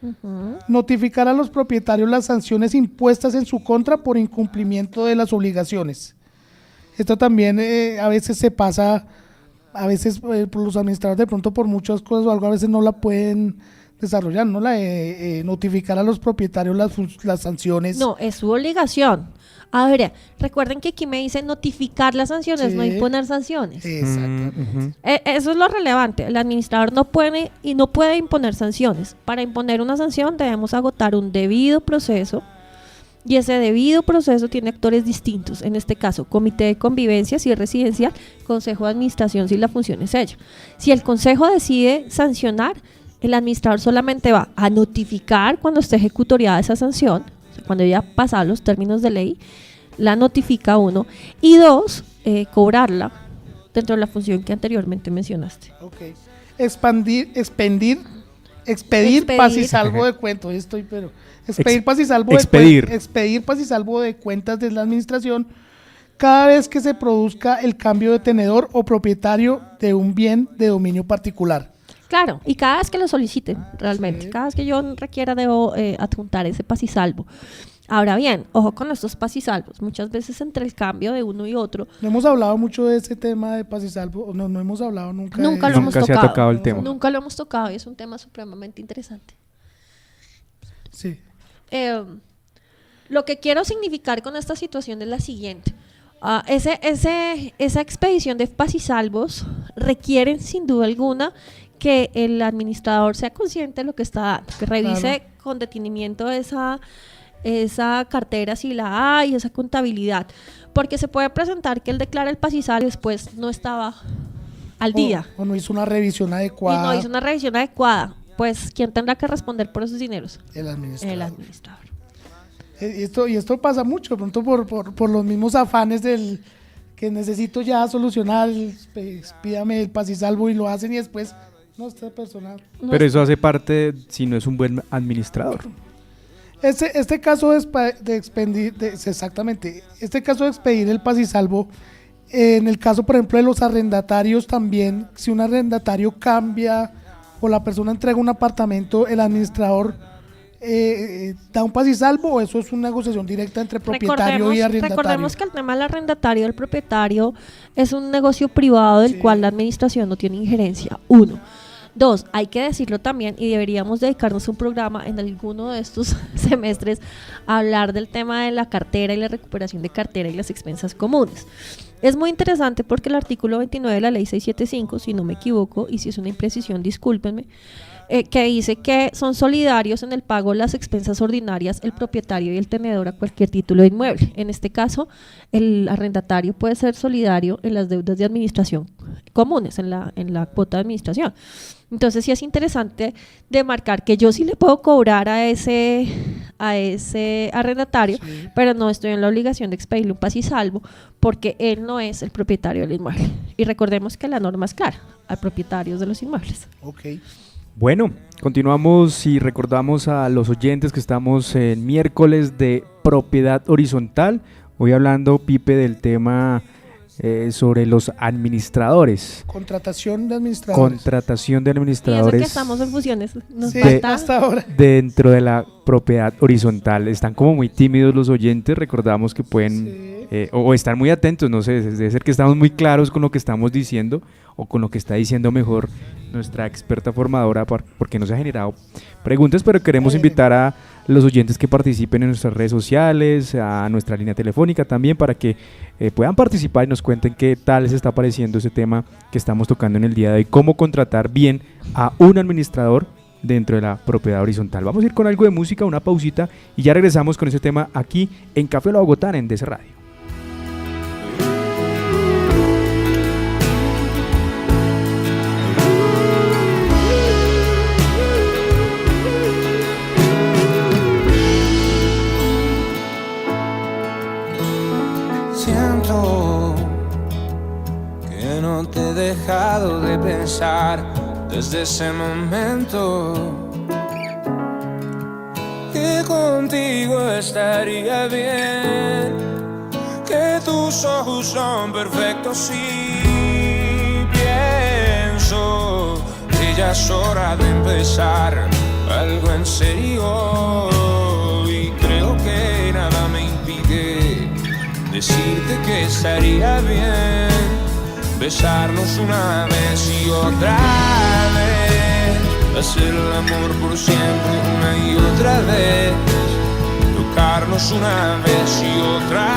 Ujú. Notificar a los propietarios las sanciones impuestas en su contra por incumplimiento de las obligaciones. Esto también a veces se pasa, a veces por los administradores de pronto por muchas cosas o algo a veces no la pueden desarrollar, ¿no? Notificar a los propietarios las sanciones. No, es su obligación. A ver, recuerden que aquí me dice notificar las sanciones, Sí. no imponer sanciones. Exactamente. Eso es lo relevante. El administrador no puede imponer sanciones. Para imponer una sanción debemos agotar un debido proceso y ese debido proceso tiene actores distintos, en este caso comité de convivencia si es residencial, consejo de administración si la función es ella. Si el consejo decide sancionar, el administrador solamente va a notificar cuando esté ejecutoriada esa sanción, o sea, cuando ya pasado los términos de ley, la notifica uno, y dos, cobrarla dentro de la función que anteriormente mencionaste. Ok. Expedir paz y salvo de cuentas. Expedir paz y salvo expedir paz y salvo de cuentas de la administración cada vez que se produzca el cambio de tenedor o propietario de un bien de dominio particular. Claro, y cada vez que lo soliciten, realmente, Sí. cada vez que yo requiera debo adjuntar ese paz y salvo. Ahora bien, ojo con estos paz y salvos, muchas veces entre el cambio de uno y otro, No hemos hablado mucho de ese tema de paz y salvo, no hemos hablado nunca. nunca de lo eso. hemos Nunca se ha tocado. tocado el tema. Nunca lo hemos tocado y es un tema supremamente interesante. Sí. Lo que quiero significar con esta situación es la siguiente. Esa expedición de paz y salvos requieren sin duda alguna que el administrador sea consciente de lo que está dando, que revise con detenimiento esa cartera si la hay, esa contabilidad, porque se puede presentar que él declara el paz y salvo y después no estaba al día O no hizo una revisión y adecuada. no hizo una revisión adecuada. Pues, ¿quién tendrá que responder por esos dineros? El administrador. El administrador. Y esto pasa mucho, de pronto por los mismos afanes del que necesito ya solucionar, pídame el paz y salvo y lo hacen y después, no, esta persona. No Pero es- eso hace parte si no es un buen administrador. Este caso de expedir, exactamente, este caso de expedir el paz y salvo, en el caso, por ejemplo, de los arrendatarios también, si un arrendatario cambia o la persona entrega un apartamento, el administrador da un paz y salvo, o eso es una negociación directa entre propietario y arrendatario. Recordemos que el tema del arrendatario y el propietario es un negocio privado del Sí. cual la administración no tiene injerencia. 1. 2, hay que decirlo también y deberíamos dedicarnos un programa en alguno de estos semestres a hablar del tema de la cartera y la recuperación de cartera y las expensas comunes. Es muy interesante porque el artículo 29 de la ley 675, si no me equivoco, y si es una imprecisión, discúlpenme, que dice que son solidarios en el pago de las expensas ordinarias el propietario y el tenedor a cualquier título de inmueble. En este caso, el arrendatario puede ser solidario en las deudas de administración comunes, en la cuota de administración. Entonces sí es interesante demarcar que yo sí le puedo cobrar a ese arrendatario, Sí. pero no estoy en la obligación de expedirle un paz y salvo porque él no es el propietario del inmueble. Y recordemos que la norma es clara, a propietarios de los inmuebles. Ok. Bueno, continuamos y recordamos a los oyentes que estamos en miércoles de propiedad horizontal. Hoy hablando, Pipe, del tema sobre los administradores. Contratación de administradores. Contratación de Y eso administradores que estamos en fusiones. Nos Sí, falta- hasta ahora. dentro de la propiedad horizontal. Están como muy tímidos los oyentes, recordamos que pueden Sí. o estar muy atentos, no sé, debe ser que estamos muy claros con lo que estamos diciendo o con lo que está diciendo mejor nuestra experta formadora, porque nos ha generado preguntas, pero queremos invitar a los oyentes que participen en nuestras redes sociales, a nuestra línea telefónica también, para que puedan participar y nos cuenten qué tal les está pareciendo ese tema que estamos tocando en el día de hoy, cómo contratar bien a un administrador dentro de la propiedad horizontal. Vamos a ir con algo de música, una pausita, y ya regresamos con ese tema aquí en Café La Bogotá en DC Radio. Siento que no te he dejado de pensar desde ese momento, que contigo estaría bien, que tus ojos son perfectos y pienso que ya es hora de empezar algo en serio, y creo que nada me impide decirte que estaría bien besarnos una vez y otra vez, hacer el amor por siempre una y otra vez, tocarnos una vez y otra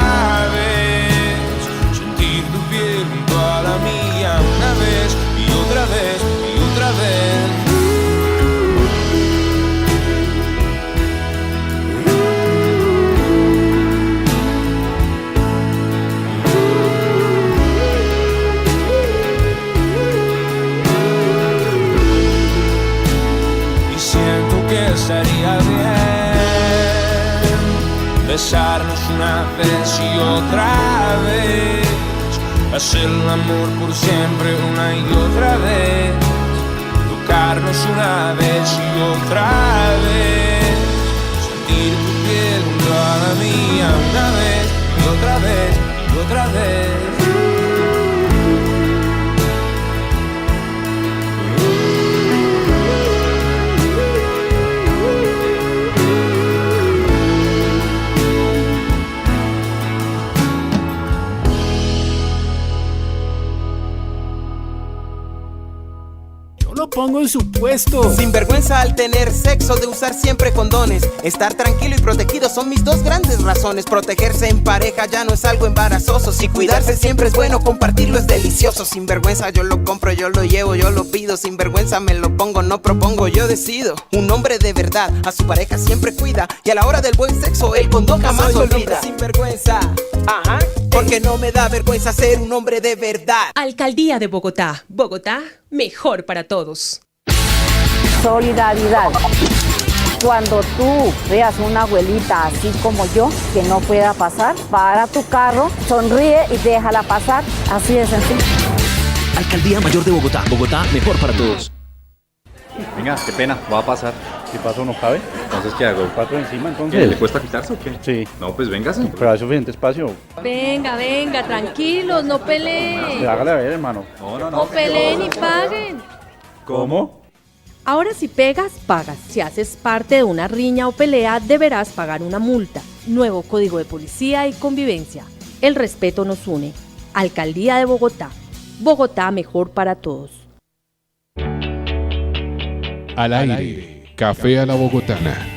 vez, sentir tu piel junto a la mía una vez y otra vez y otra vez. tocarnos una vez y otra vez, hacer el amor por siempre una y otra vez, tocarnos una vez y otra vez, sentir tu piel junto a la mía una vez y otra vez y otra vez. Lo pongo en su puesto. Sin vergüenza al tener sexo, de usar siempre condones. Estar tranquilo y protegido son mis dos grandes razones. Protegerse en pareja ya no es algo embarazoso. Si cuidarse siempre es bueno, compartirlo es delicioso. Sin vergüenza yo lo compro, yo lo llevo, yo lo pido. Sin vergüenza me lo pongo, no propongo, yo decido. Un hombre de verdad a su pareja siempre cuida, y a la hora del buen sexo el condón jamás olvida. Sin vergüenza, ajá, porque no me da vergüenza ser un hombre de verdad. Alcaldía de Bogotá. Bogotá, mejor para todos. Solidaridad. Cuando tú veas una abuelita así como yo, que no pueda pasar, para tu carro, sonríe y déjala pasar. Así de sencillo. Alcaldía Mayor de Bogotá. Bogotá, mejor para todos. Venga, qué pena, va a pasar. Si paso no cabe. Entonces, ¿qué hago? 4 encima, entonces. ¿Qué, ¿le cuesta quitarse o qué? Sí. No, pues véngase. Pero hay suficiente espacio. Venga, tranquilos, no peleen. Hágale a ver, hermano. No peleen y paguen. ¿Cómo? Ahora si pegas, pagas. Si haces parte de una riña o pelea, deberás pagar una multa. Nuevo Código de Policía y Convivencia. El respeto nos une. Alcaldía de Bogotá. Bogotá mejor para todos. Al aire, Café a la Bogotana.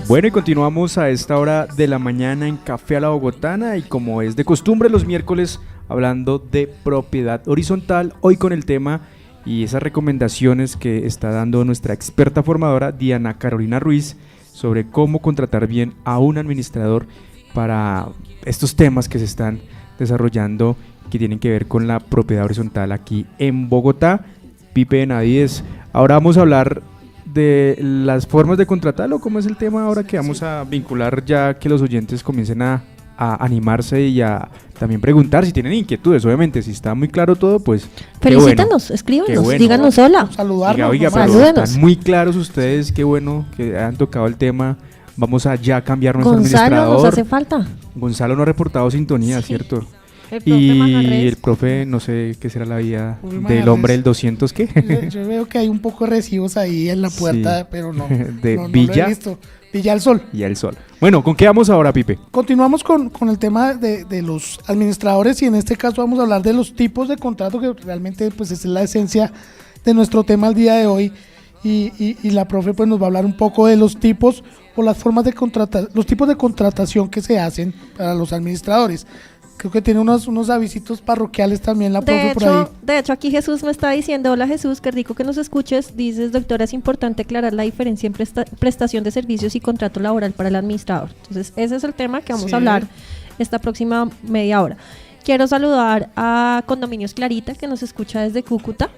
Bueno, y continuamos a esta hora de la mañana en Café a la Bogotana, y como es de costumbre los miércoles hablando de propiedad horizontal, hoy con el tema y esas recomendaciones que está dando nuestra experta formadora Diana Carolina Ruiz sobre cómo contratar bien a un administrador para estos temas que se están desarrollando que tienen que ver con la propiedad horizontal aquí en Bogotá. Pipe Benavides, ahora vamos a hablar de las formas de contratarlo. ¿Cómo es el tema ahora que vamos a vincular, ya que los oyentes comiencen a animarse y a también preguntar si tienen inquietudes? Obviamente, si está muy claro todo, pues felicítanos, bueno, escríbanos, bueno. díganos hola. Saludarnos. Oiga, pero salúdenos. están muy claros ustedes, qué bueno que han tocado el tema. Vamos a ya cambiar nuestro Gonzalo, administrador. nos hace falta. Gonzalo no ha reportado sintonía, Sí. ¿cierto? El profe Y Manjarres. el profe, no sé qué será la vida Profe del Manjarres. hombre del 200, ¿qué? Yo veo que hay un poco de recibos ahí en la puerta, Sí. pero no. De no Villa. lo he visto. Villa del Sol. Y el sol. Bueno, ¿con qué vamos ahora, Pipe? Continuamos con el tema de los administradores, y en este caso vamos a hablar de los tipos de contrato, que realmente pues es la esencia de nuestro tema el día de hoy, y la profe pues nos va a hablar un poco de los tipos o las formas de contratar, los tipos de contratación que se hacen para los administradores. Creo que tiene unos avisitos parroquiales también la profe por ahí. De hecho, aquí Jesús me está diciendo: hola Jesús, qué rico que nos escuches. Dices: doctora, es importante aclarar la diferencia en prestación de servicios y contrato laboral para el administrador. Entonces, ese es el tema que vamos a hablar esta próxima media hora. Quiero saludar a Condominios Clarita, que nos escucha desde Cúcuta.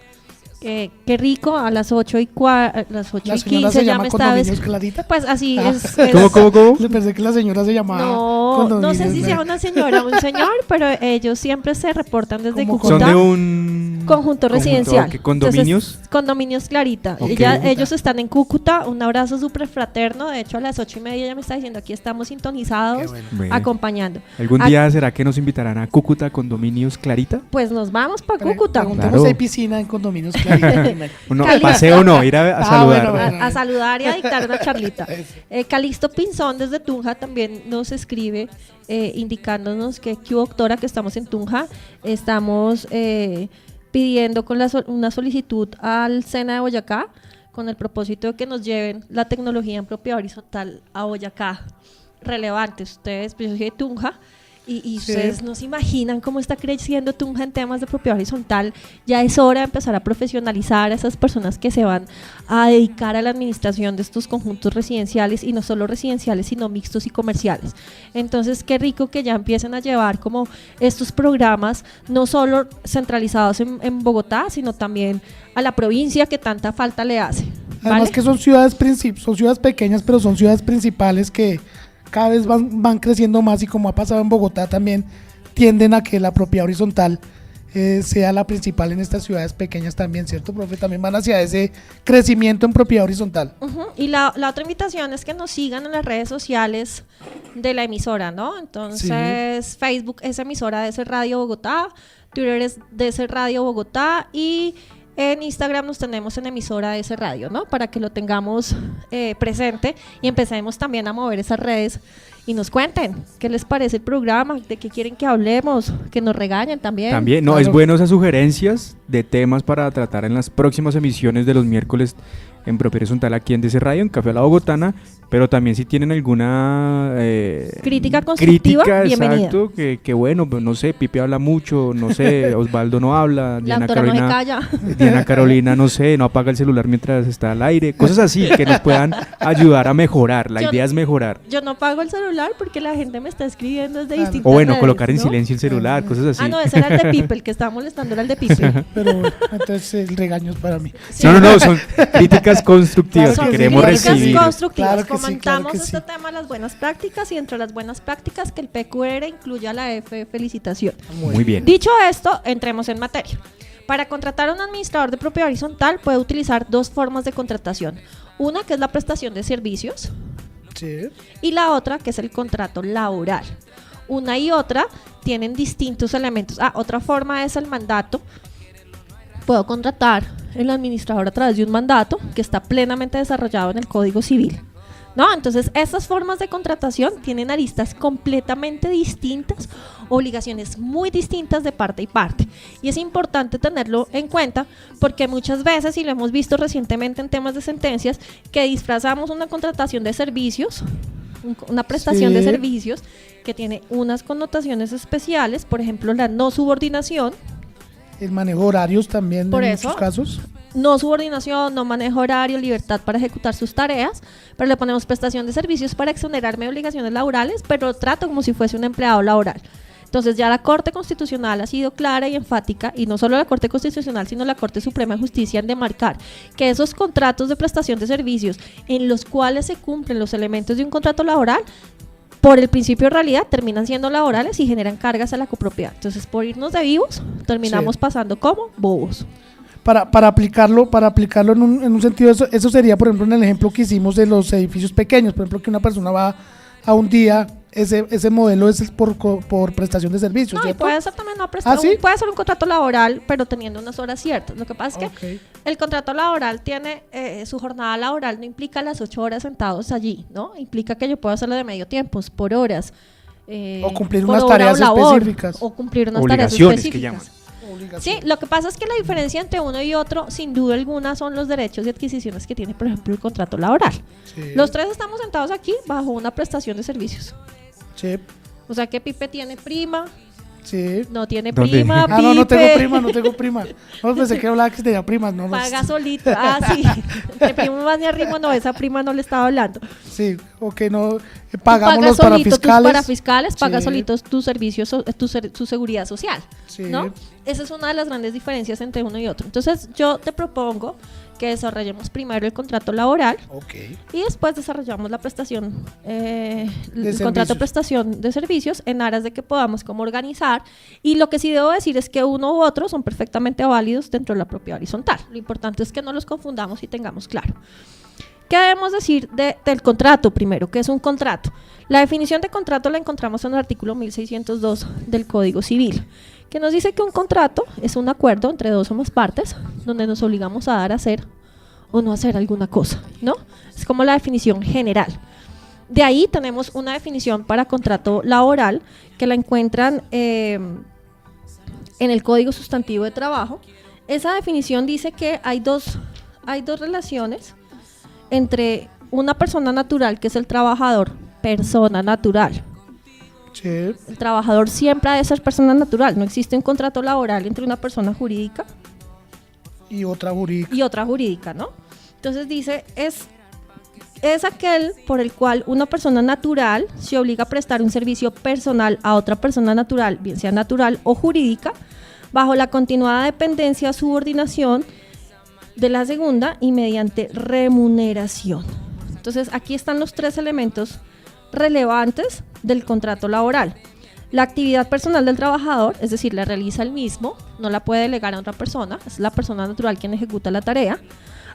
Qué rico, a las 8:15 se ya llama me estaba Condominios Clarita. Pues así es. ¿Cómo? Le pensé que la señora se llamaba No sé si sea una señora o un señor, pero ellos siempre se reportan desde Cúcuta. Son de un conjunto residencial. ¿Qué condominios? Entonces, Condominios Clarita. Okay. Ellos están en Cúcuta. Un abrazo súper fraterno. De hecho, a las 8:30 ya me está diciendo: aquí estamos sintonizados, Bueno. acompañando. ¿Algún día será que nos invitarán a Cúcuta Condominios Clarita? Pues nos vamos para Cúcuta. Preguntemos Claro. si hay piscina en Condominios Clarita. No, paseo no, ir a saludar. bueno. A saludar y a dictar una charlita. Calixto Pinzón desde Tunja también nos escribe indicándonos que doctora, que estamos en Tunja, estamos pidiendo con una solicitud al SENA de Boyacá con el propósito de que nos lleven la tecnología en propiedad horizontal a Boyacá. Relevante, ustedes, pues yo soy de Tunja Y ustedes no se imaginan cómo está creciendo Tunja en temas de propiedad horizontal. Ya es hora de empezar a profesionalizar a esas personas que se van a dedicar a la administración de estos conjuntos residenciales, y no solo residenciales, sino mixtos y comerciales. Entonces, qué rico que ya empiecen a llevar como estos programas, no solo centralizados en Bogotá, sino también a la provincia que tanta falta le hace. Además ¿vale? que son ciudades pequeñas, pero son ciudades principales que cada vez van creciendo más, y como ha pasado en Bogotá también tienden a que la propiedad horizontal sea la principal en estas ciudades pequeñas también, ¿cierto, profe? También van hacia ese crecimiento en propiedad horizontal. Y la otra invitación es que nos sigan en las redes sociales de la emisora, ¿no? Entonces, Facebook es emisora DC Radio Bogotá, Twitter es DC Radio Bogotá, y en Instagram nos tenemos en emisora DC Radio, ¿no? Para que lo tengamos presente y empecemos también a mover esas redes y nos cuenten qué les parece el programa, de qué quieren que hablemos, que nos regañen también. También, no, Claro. es bueno esas sugerencias de temas para tratar en las próximas emisiones de los miércoles en Propiedad Horizontal aquí en DC Radio, en Café a la Bogotana, pero también si tienen alguna crítica constructiva, bienvenida. exacto, que bueno, pues no sé, Pipe habla mucho, no sé, Osvaldo no habla, La autora no se calla. Diana Carolina, no sé, no apaga el celular mientras está al aire, cosas así que nos puedan ayudar a mejorar, la idea es mejorar. Yo no apago el celular porque la gente me está escribiendo desde distintas O bueno, redes, colocar en ¿no? silencio el celular, cosas así. Ah, no, ese era el de Pipe, el que estaba molestando era el de Pipe. Pero entonces el regaño es para mí. Sí. No, son críticas constructivas Son que queremos críticas recibir. constructivas. Claro que sí, Comentamos claro que este sí. tema, las buenas prácticas, y entre las buenas prácticas que el PQR incluya la F, felicitación. Muy bien. Dicho esto, entremos en materia. Para contratar a un administrador de propiedad horizontal puede utilizar dos formas de contratación. Una, que es la prestación de servicios, Sí. y la otra, que es el contrato laboral. Una y otra tienen distintos elementos. Otra forma es el mandato. Puedo contratar el administrador a través de un mandato que está plenamente desarrollado en el Código Civil, ¿no? Entonces, estas formas de contratación tienen aristas completamente distintas, obligaciones muy distintas de parte y parte. Y es importante tenerlo en cuenta porque muchas veces, y lo hemos visto recientemente en temas de sentencias, que disfrazamos una contratación de servicios, una prestación de Sí. servicios que tiene unas connotaciones especiales, por ejemplo, la no subordinación. El manejo de horarios también Por en eso, muchos casos. No subordinación, no manejo horario, libertad para ejecutar sus tareas, pero le ponemos prestación de servicios para exonerarme de obligaciones laborales, pero lo trato como si fuese un empleado laboral. Entonces ya la Corte Constitucional ha sido clara y enfática, y no solo la Corte Constitucional, sino la Corte Suprema de Justicia, en demarcar que esos contratos de prestación de servicios en los cuales se cumplen los elementos de un contrato laboral, por el principio de realidad, terminan siendo laborales y generan cargas a la copropiedad. Entonces, por irnos de vivos, terminamos pasando como bobos. Para aplicarlo en un sentido, eso sería, por ejemplo, en el ejemplo que hicimos de los edificios pequeños. Por ejemplo, que una persona va a un día, ese modelo es por prestación de servicios, No, y ¿cierto? puede ser también no prestar, ¿Ah, sí? puede ser un contrato laboral, pero teniendo unas horas ciertas. Lo que pasa es Ok. que el contrato laboral tiene, su jornada laboral no implica las 8 horas sentados allí, ¿no? Implica que yo puedo hacerlo de medio tiempo, por horas. O cumplir por unas hora tareas o labor, específicas. O cumplir unas tareas Obligaciones que específicas. llaman. Sí, lo que pasa es que la diferencia entre uno y otro, sin duda alguna, son los derechos y adquisiciones que tiene, por ejemplo, el contrato laboral. Sí. Los tres estamos sentados aquí bajo una prestación de servicios. Sí. O sea que Pipe tiene prima, Sí. no tiene ¿Dónde? prima, Ah, no tengo Pipe. prima, no tengo prima. No, pensé que hablaba que tenía primas, no. Paga solito. Ah, sí. De primo más ni arrimo, no, esa prima no le estaba hablando. Sí, ok, no. Tú Pagamos pagas los solito tus parafiscales. parafiscales, pagas Sí. solitos tus servicios, tu seguridad social, Sí. ¿no? Esa es una de las grandes diferencias entre uno y otro. Entonces, yo te propongo que desarrollemos primero el contrato laboral Ok. y después desarrollamos la prestación, el servicios. contrato de prestación de servicios, en aras de que podamos como organizar. Y lo que sí debo decir es que uno u otro son perfectamente válidos dentro de la propiedad horizontal. Lo importante es que no los confundamos y tengamos claro. ¿Qué debemos decir del contrato primero? ¿Qué es un contrato? La definición de contrato la encontramos en el artículo 1602 del Código Civil, que nos dice que un contrato es un acuerdo entre dos o más partes donde nos obligamos a dar, hacer o no hacer alguna cosa, ¿no? Es como la definición general. De ahí tenemos una definición para contrato laboral que la encuentran en el Código Sustantivo de Trabajo. Esa definición dice que hay dos relaciones entre una persona natural, que es el trabajador, persona natural, Sí. El trabajador siempre ha de ser persona natural. No existe un contrato laboral entre una persona jurídica y otra jurídica, ¿no? Entonces dice, es aquel por el cual una persona natural se obliga a prestar un servicio personal a otra persona natural, bien sea natural o jurídica, bajo la continuada dependencia o subordinación de la segunda y mediante remuneración. Entonces aquí están los 3 elementos relevantes del contrato laboral. La actividad personal del trabajador, es decir, la realiza él mismo, no la puede delegar a otra persona, es la persona natural quien ejecuta la tarea.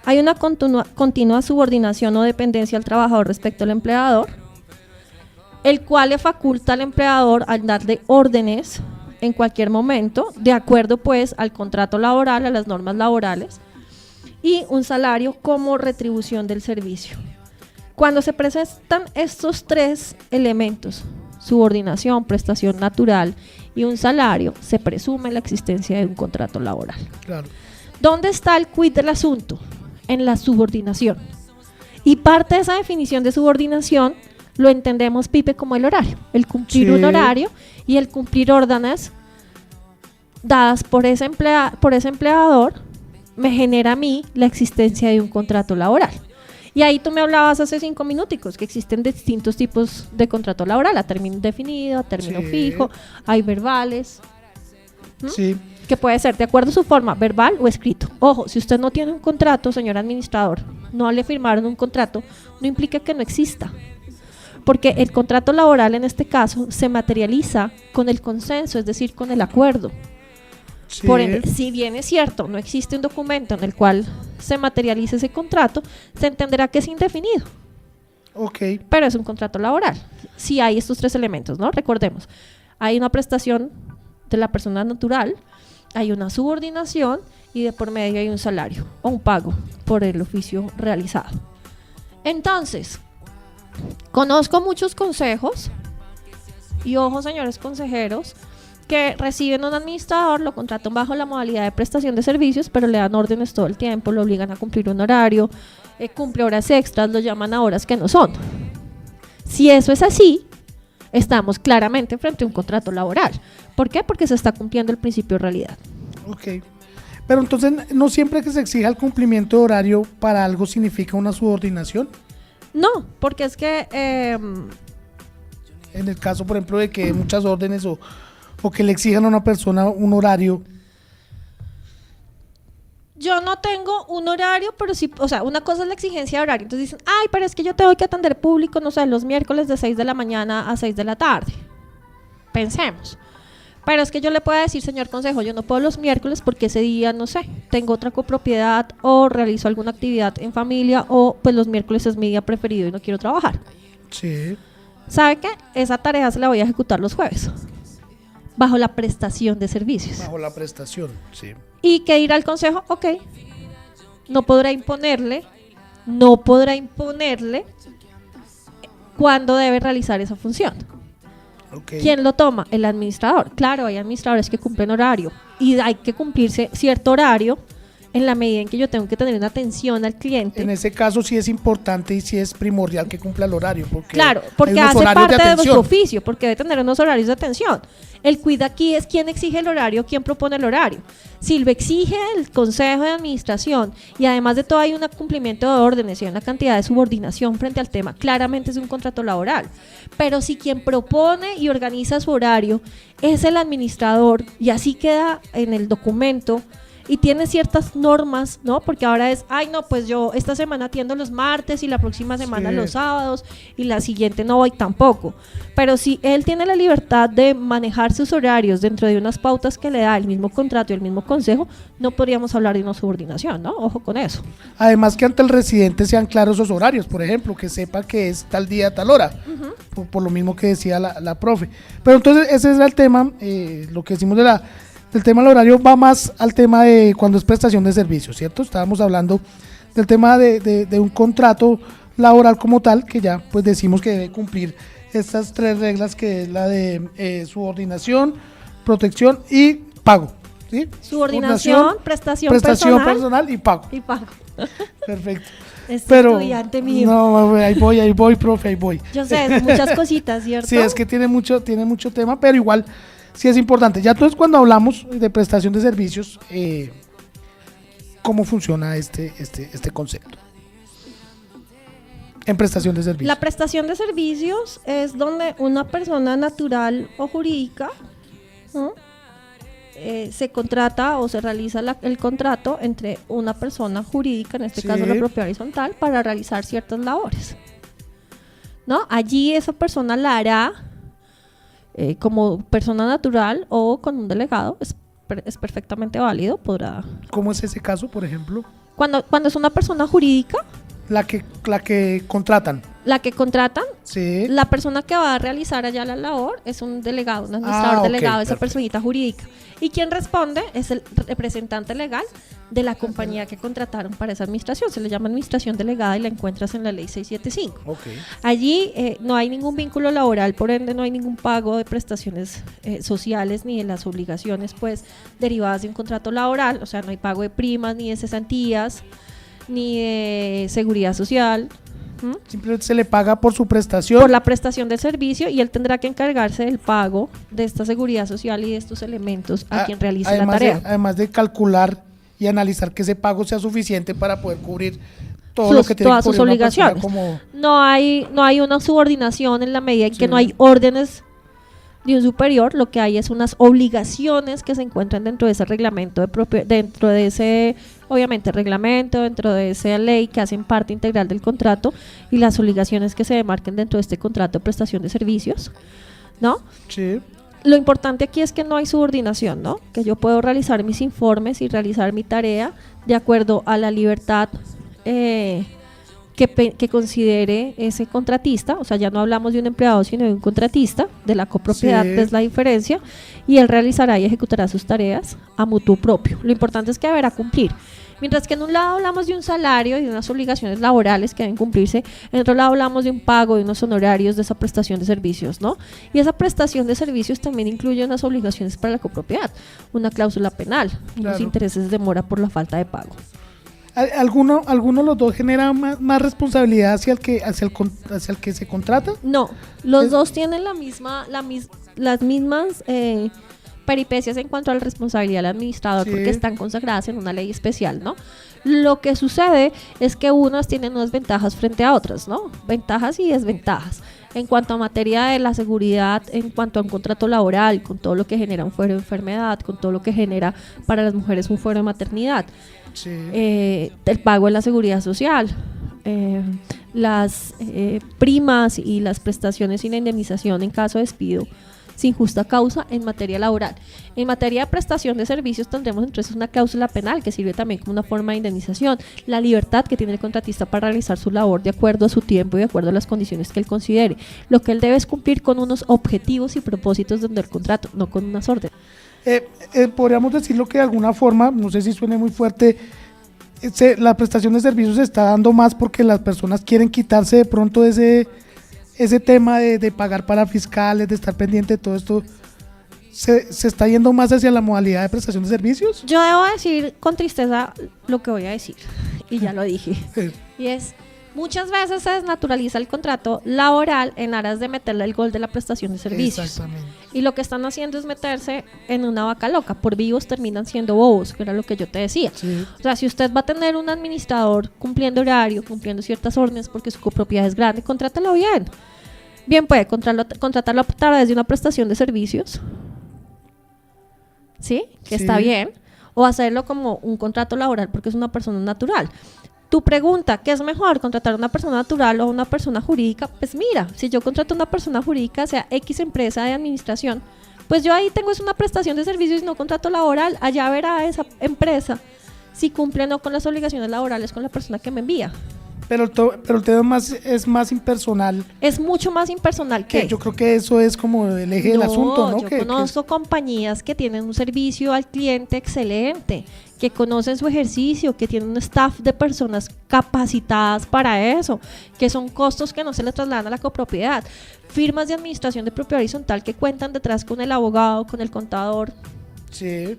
Hay una continua subordinación o dependencia al trabajador respecto al empleador, el cual le faculta al empleador al darle órdenes en cualquier momento, de acuerdo pues al contrato laboral, a las normas laborales, y un salario como retribución del servicio. Cuando se presentan estos 3 elementos, subordinación, prestación natural y un salario, se presume la existencia de un contrato laboral. Claro. ¿Dónde está el quid del asunto? En la subordinación. Y parte de esa definición de subordinación lo entendemos, Pipe, como el horario. El cumplir un horario y el cumplir órdenes dadas por ese empleador me genera a mí la existencia de un contrato laboral. Y ahí tú me hablabas hace 5 minuticos que existen distintos tipos de contrato laboral, a término indefinido, a término fijo, hay verbales. Sí. Que puede ser de acuerdo a su forma, verbal o escrito. Ojo, si usted no tiene un contrato, señor administrador, no le firmaron un contrato, no implica que no exista. Porque el contrato laboral en este caso se materializa con el consenso, es decir, con el acuerdo. Sí. Por ende, si bien es cierto, no existe un documento en el cual se materialice ese contrato, se entenderá que es indefinido. Ok. Pero es un contrato laboral. Si hay estos 3 elementos, ¿no? Recordemos, hay una prestación de la persona natural, hay una subordinación y de por medio hay un salario o un pago por el oficio realizado. Entonces, conozco muchos consejos y ojo, señores consejeros, que reciben un administrador, lo contratan bajo la modalidad de prestación de servicios, pero le dan órdenes todo el tiempo, lo obligan a cumplir un horario, cumple horas extras, lo llaman a horas que no son. Si eso es así, estamos claramente frente a un contrato laboral. ¿Por qué? Porque se está cumpliendo el principio de realidad. Ok. Pero entonces, ¿no siempre que se exija el cumplimiento de horario para algo significa una subordinación? No, porque es que... en el caso, por ejemplo, de que muchas órdenes o que le exijan a una persona un horario. Yo no tengo un horario, pero sí, o sea, una cosa es la exigencia de horario. Entonces dicen, ay, pero es que yo tengo que atender público, no sé, los miércoles de 6 de la mañana a 6 de la tarde. Pensemos. Pero es que yo le puedo decir, señor consejo, yo no puedo los miércoles porque ese día, no sé, tengo otra copropiedad o realizo alguna actividad en familia o pues los miércoles es mi día preferido y no quiero trabajar. Sí. ¿Sabe qué? Esa tarea se la voy a ejecutar los jueves. Bajo la prestación de servicios. Bajo la prestación, sí. Y que ir al consejo, ok, no podrá imponerle cuándo debe realizar esa función. Okay. ¿Quién lo toma? El administrador. Claro, hay administradores que cumplen horario y hay que cumplirse cierto horario en la medida en que yo tengo que tener una atención al cliente. En ese caso sí es importante y sí es primordial que cumpla el horario. Claro, porque hace parte de su oficio, porque debe tener unos horarios de atención. El cuida aquí es quién exige el horario, quién propone el horario. Si lo exige el Consejo de Administración y además de todo hay un cumplimiento de órdenes y hay una cantidad de subordinación frente al tema, claramente es un contrato laboral. Pero si quien propone y organiza su horario es el administrador y así queda en el documento, y tiene ciertas normas, ¿no? Porque ahora es, ay no, pues yo esta semana atiendo los martes y la próxima semana los sábados y la siguiente no voy tampoco. Pero si él tiene la libertad de manejar sus horarios dentro de unas pautas que le da el mismo contrato y el mismo consejo, no podríamos hablar de una subordinación, ¿no? Ojo con eso. Además que ante el residente sean claros esos horarios, por ejemplo, que sepa que es tal día, tal hora, por lo mismo que decía la profe. Pero entonces ese es el tema, lo que decimos del tema del horario va más al tema de cuando es prestación de servicios, ¿cierto? Estábamos hablando del tema de un contrato laboral como tal, que ya pues decimos que debe cumplir estas 3 reglas, que es la de subordinación, protección y pago, ¿sí? Subordinación, prestación personal y pago. Perfecto. Estudiante mío. No, ahí voy, profe, ahí voy. Yo sé, muchas cositas, ¿cierto? Sí, es que tiene mucho tema, pero igual sí es importante. Ya entonces cuando hablamos de prestación de servicios, ¿cómo funciona este concepto? En prestación de servicios. La prestación de servicios es donde una persona natural o jurídica, ¿no? Se contrata o se realiza el contrato entre una persona jurídica, en este caso la propiedad horizontal, para realizar ciertas labores, ¿no? Allí esa persona la hará como persona natural o con un delegado, es perfectamente válido, podrá. ¿Cómo es ese caso, por ejemplo? Cuando es una persona jurídica. La que contratan. La que contratan, sí. La persona que va a realizar allá la labor es un delegado, un administrador delegado de esa personita jurídica. Y quien responde es el representante legal de la compañía que contrataron para esa administración. Se le llama administración delegada y la encuentras en la ley 675. Okay. Allí no hay ningún vínculo laboral, por ende no hay ningún pago de prestaciones sociales ni de las obligaciones pues derivadas de un contrato laboral. O sea, no hay pago de primas, ni de cesantías, ni de seguridad social. Simplemente se le paga por su prestación. Por la prestación del servicio, y él tendrá que encargarse del pago de esta seguridad social y de estos elementos a quien realice la tarea. Además de calcular y analizar que ese pago sea suficiente para poder cubrir todo lo que tiene todas sus obligaciones. No hay una subordinación en la medida en que no hay órdenes de un superior. Lo que hay es unas obligaciones que se encuentran dentro de ese reglamento dentro de ese, obviamente, reglamento, dentro de esa ley que hacen parte integral del contrato, y las obligaciones que se demarquen dentro de este contrato de prestación de servicios, ¿no? Sí. Lo importante aquí es que no hay subordinación, ¿no? Que yo puedo realizar mis informes y realizar mi tarea de acuerdo a la libertad que considere ese contratista. O sea, ya no hablamos de un empleado sino de un contratista, de la copropiedad, sí, es la diferencia, y él realizará y ejecutará sus tareas a mutuo propio. Lo importante es que deberá cumplir. Mientras que en un lado hablamos de un salario y de unas obligaciones laborales que deben cumplirse, en otro lado hablamos de un pago, de unos honorarios de esa prestación de servicios, ¿no? Y esa prestación de servicios también incluye unas obligaciones para la copropiedad, una cláusula penal, unos intereses de mora por la falta de pago. ¿Alguno de los dos genera más responsabilidad hacia el que se contrata? No, los dos tienen las mismas peripecias en cuanto a la responsabilidad del administrador, sí, porque están consagradas en una ley especial, ¿no? Lo que sucede es que unas tienen unas ventajas frente a otras, ¿no? Ventajas y desventajas. En cuanto a materia de la seguridad, en cuanto a un contrato laboral, con todo lo que genera un fuero de enfermedad, con todo lo que genera para las mujeres un fuero de maternidad, sí, el pago de la seguridad social, las primas y las prestaciones sin indemnización en caso de despido sin justa causa en materia laboral. En materia de prestación de servicios tendremos entonces una cláusula penal que sirve también como una forma de indemnización, la libertad que tiene el contratista para realizar su labor de acuerdo a su tiempo y de acuerdo a las condiciones que él considere. Lo que él debe es cumplir con unos objetivos y propósitos dentro del contrato, no con unas órdenes. Podríamos decirlo que de alguna forma, no sé si suene muy fuerte, la prestación de servicios se está dando más porque las personas quieren quitarse de pronto ese tema de pagar para fiscales, de estar pendiente de todo esto. ¿Se está yendo más hacia la modalidad de prestación de servicios? Yo debo decir con tristeza lo que voy a decir, y ya lo dije, y es: muchas veces se desnaturaliza el contrato laboral en aras de meterle el gol de la prestación de servicios. Exactamente. Y lo que están haciendo es meterse en una vaca loca. Por vivos terminan siendo bobos, que era lo que yo te decía. Sí. O sea, si usted va a tener un administrador cumpliendo horario, cumpliendo ciertas órdenes porque su copropiedad es grande, contrátalo bien. Bien puede contratarlo a través de una prestación de servicios, ¿sí? Que está bien. O hacerlo como un contrato laboral porque es una persona natural. Tu pregunta, ¿qué es mejor, contratar a una persona natural o a una persona jurídica? Pues mira, si yo contrato a una persona jurídica, sea X empresa de administración, pues yo ahí tengo es una prestación de servicios y no contrato laboral. Allá verá esa empresa si cumple o no con las obligaciones laborales con la persona que me envía. Pero el tema es más impersonal. Es mucho más impersonal que... Yo creo que eso es como el eje del asunto, ¿no? Yo conozco compañías que tienen un servicio al cliente excelente, que conocen su ejercicio, que tienen un staff de personas capacitadas para eso, que son costos que no se le trasladan a la copropiedad. Firmas de administración de propiedad horizontal que cuentan detrás con el abogado, con el contador, Sí.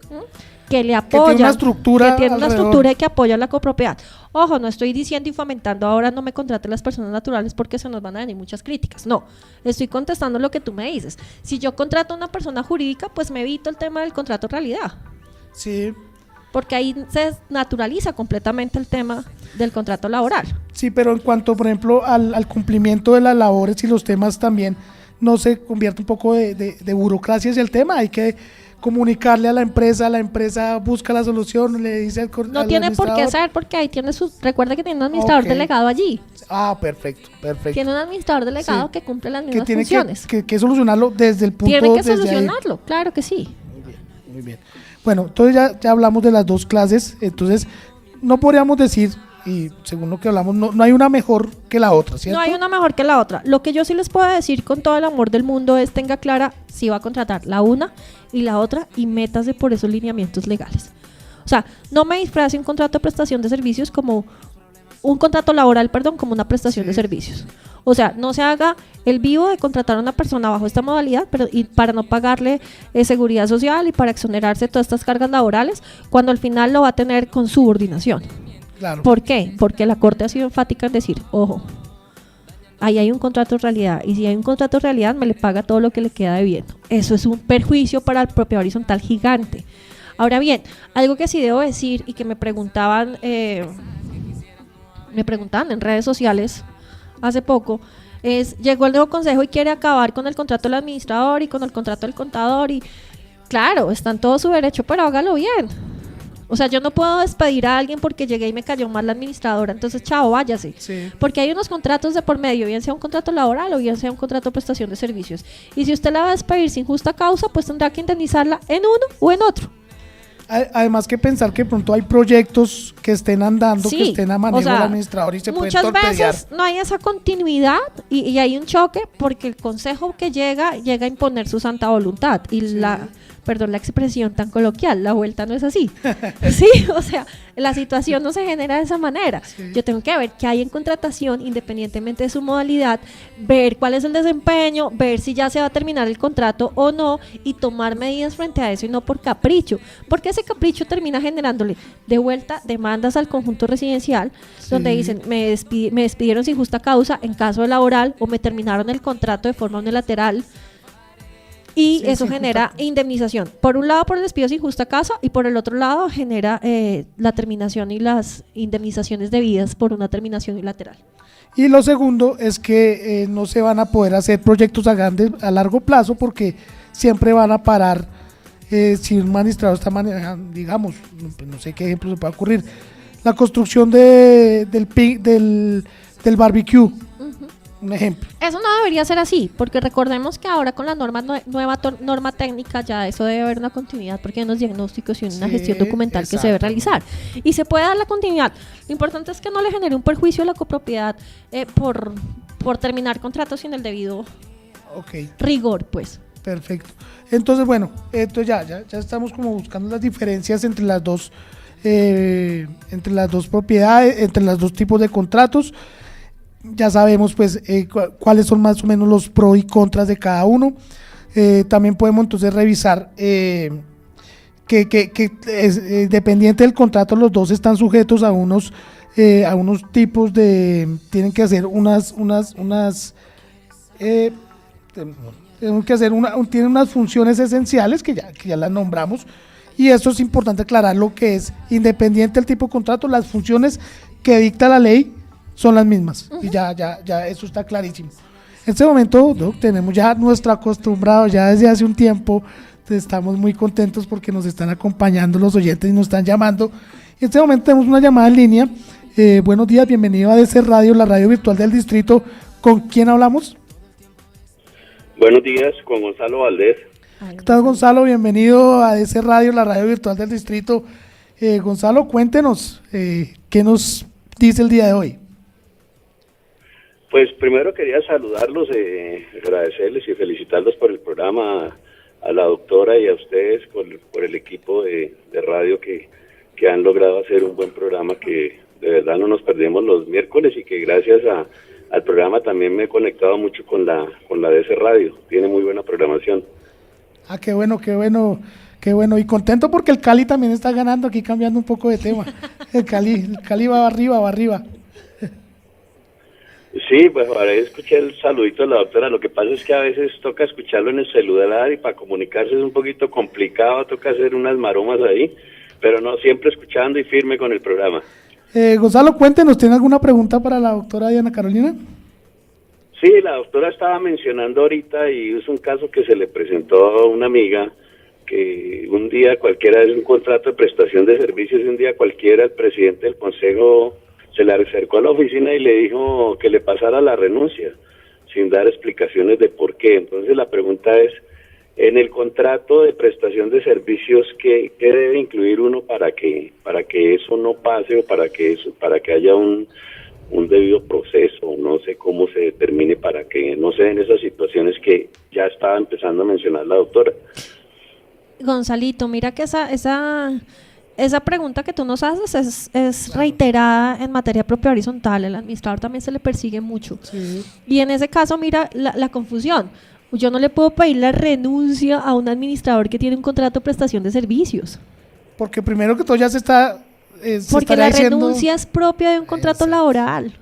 Que le Que tiene apoya, una estructura que tiene una alrededor. estructura y que apoya la copropiedad. Ojo, no estoy diciendo y fomentando ahora no me contraten las personas naturales porque se nos van a venir muchas críticas. No, estoy contestando lo que tú me dices. Si yo contrato a una persona jurídica, pues me evito el tema del contrato realidad. Sí. Porque ahí se naturaliza completamente el tema del contrato laboral. Sí, pero en cuanto, por ejemplo, al cumplimiento de las labores y los temas también, no se convierte un poco de burocracia hacia el tema. Hay que comunicarle a la empresa busca la solución, le dice al No tiene por qué ser, porque ahí tiene recuerda que tiene un administrador delegado allí. Ah, perfecto. Tiene un administrador delegado que cumple las mismas tiene funciones. que solucionarlo desde el punto de Tiene que desde solucionarlo, ahí. claro que sí. Muy bien. Bueno, entonces ya hablamos de las dos clases, entonces no podríamos decir, y según lo que hablamos, no hay una mejor que la otra, ¿cierto? No hay una mejor que la otra. Lo que yo sí les puedo decir con todo el amor del mundo es tenga clara si va a contratar la una y la otra y métase por esos lineamientos legales. O sea, no me disfrace un contrato de prestación de servicios como un contrato laboral, como una prestación de servicios. O sea, no se haga el vivo de contratar a una persona bajo esta modalidad, pero y para no pagarle seguridad social y para exonerarse de todas estas cargas laborales, cuando al final lo va a tener con subordinación. Claro. ¿Por qué? Porque la Corte ha sido enfática en decir, ojo, ahí hay un contrato de realidad y si hay un contrato de realidad me le paga todo lo que le queda debiendo. Eso es un perjuicio para el propiedad horizontal gigante. Ahora bien, algo que sí debo decir y que me preguntaban en redes sociales hace poco, llegó el nuevo consejo y quiere acabar con el contrato del administrador y con el contrato del contador y claro, está en todo su derecho, pero hágalo bien. O sea, yo no puedo despedir a alguien porque llegué y me cayó mal la administradora, entonces chao, váyase. Sí. Porque hay unos contratos de por medio, bien sea un contrato laboral o bien sea un contrato de prestación de servicios. Y si usted la va a despedir sin justa causa, pues tendrá que indemnizarla en uno o en otro. Además que pensar que de pronto hay proyectos que estén andando, Sí, que estén a manejo o sea, del administrador y se pueden muchas torpedear. veces no hay esa continuidad y hay un choque porque el consejo que llega a imponer su santa voluntad y perdón la expresión tan coloquial, la vuelta no es así. Sí, o sea, la situación no se genera de esa manera. Sí. Yo tengo que ver qué hay en contratación independientemente de su modalidad, ver cuál es el desempeño, ver si ya se va a terminar el contrato o no y tomar medidas frente a eso y no por capricho, porque ese capricho termina generándole de vuelta demandas al conjunto residencial, donde dicen me despidieron sin justa causa en caso de laboral o me terminaron el contrato de forma unilateral. Y eso genera indemnización. Por un lado por el despido sin justa causa y por el otro lado genera la terminación y las indemnizaciones debidas por una terminación unilateral. Y lo segundo es que no se van a poder hacer proyectos a largo plazo porque siempre van a parar si un administrador está manejando, digamos, no sé qué ejemplo se puede ocurrir, la construcción del barbecue. Un ejemplo. Eso no debería ser así, porque recordemos que ahora con la nueva norma técnica ya eso debe haber una continuidad porque hay unos diagnósticos y una gestión documental que se debe realizar y se puede dar la continuidad. Lo importante es que no le genere un perjuicio a la copropiedad por terminar contratos sin el debido rigor, pues. Perfecto. Entonces, bueno, ya estamos como buscando las diferencias entre las dos propiedades, entre los dos tipos de contratos. Ya sabemos pues cuáles son más o menos los pros y contras de cada uno. También podemos entonces revisar que dependiente del contrato los dos están sujetos a unos tipos de, tienen que hacer tienen unas funciones esenciales que ya las nombramos, y esto es importante aclarar lo que es independiente del tipo de contrato, las funciones que dicta la ley son las mismas. Y ya eso está clarísimo. En este momento tenemos ya nuestro acostumbrado, ya desde hace un tiempo estamos muy contentos porque nos están acompañando los oyentes y nos están llamando. En este momento tenemos una llamada en línea. Buenos días, bienvenido a DC Radio, la radio virtual del distrito. ¿Con quién hablamos? Buenos días, con Gonzalo Valdés. ¿Qué tal, Gonzalo? Bienvenido a DC Radio, la radio virtual del distrito. Gonzalo, cuéntenos, ¿qué nos dice el día de hoy? Pues primero quería saludarlos, agradecerles y felicitarlos por el programa, a la doctora y a ustedes por el equipo de radio que han logrado hacer un buen programa, que de verdad no nos perdemos los miércoles y que gracias al programa también me he conectado mucho con la DC Radio, tiene muy buena programación. Qué bueno Qué bueno, y contento porque el Cali también está ganando, aquí cambiando un poco de tema. El Cali va arriba, va arriba. Sí, pues ahora escuché el saludito de la doctora. Lo que pasa es que a veces toca escucharlo en el celular y para comunicarse es un poquito complicado, toca hacer unas maromas ahí, pero no, siempre escuchando y firme con el programa. Gonzalo, cuéntenos, ¿tiene alguna pregunta para la doctora Diana Carolina? Sí, la doctora estaba mencionando ahorita y es un caso que se le presentó a una amiga que un día cualquiera, es un contrato de prestación de servicios, y un día cualquiera el presidente del consejo se le acercó a la oficina y le dijo que le pasara la renuncia, sin dar explicaciones de por qué. Entonces la pregunta es, en el contrato de prestación de servicios, ¿qué debe incluir uno para que eso no pase o para que haya un debido proceso? No sé cómo se determine para que no se den esas situaciones que ya estaba empezando a mencionar la doctora. Gonzalito, mira que esa pregunta que tú nos haces es reiterada en materia propia horizontal. El administrador también se le persigue mucho. Sí. Y en ese caso, mira la confusión. Yo no le puedo pedir la renuncia a un administrador que tiene un contrato de prestación de servicios. Porque primero que todo ya se está porque la diciendo... renuncia es propia de un contrato laboral.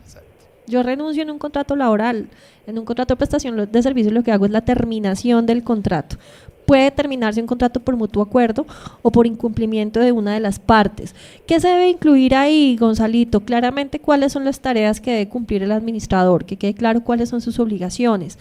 Yo renuncio en un contrato laboral. En un contrato de prestación de servicios lo que hago es la terminación del contrato. Puede terminarse un contrato por mutuo acuerdo o por incumplimiento de una de las partes. ¿Qué se debe incluir ahí, Gonzalito? Claramente cuáles son las tareas que debe cumplir el administrador, que quede claro cuáles son sus obligaciones.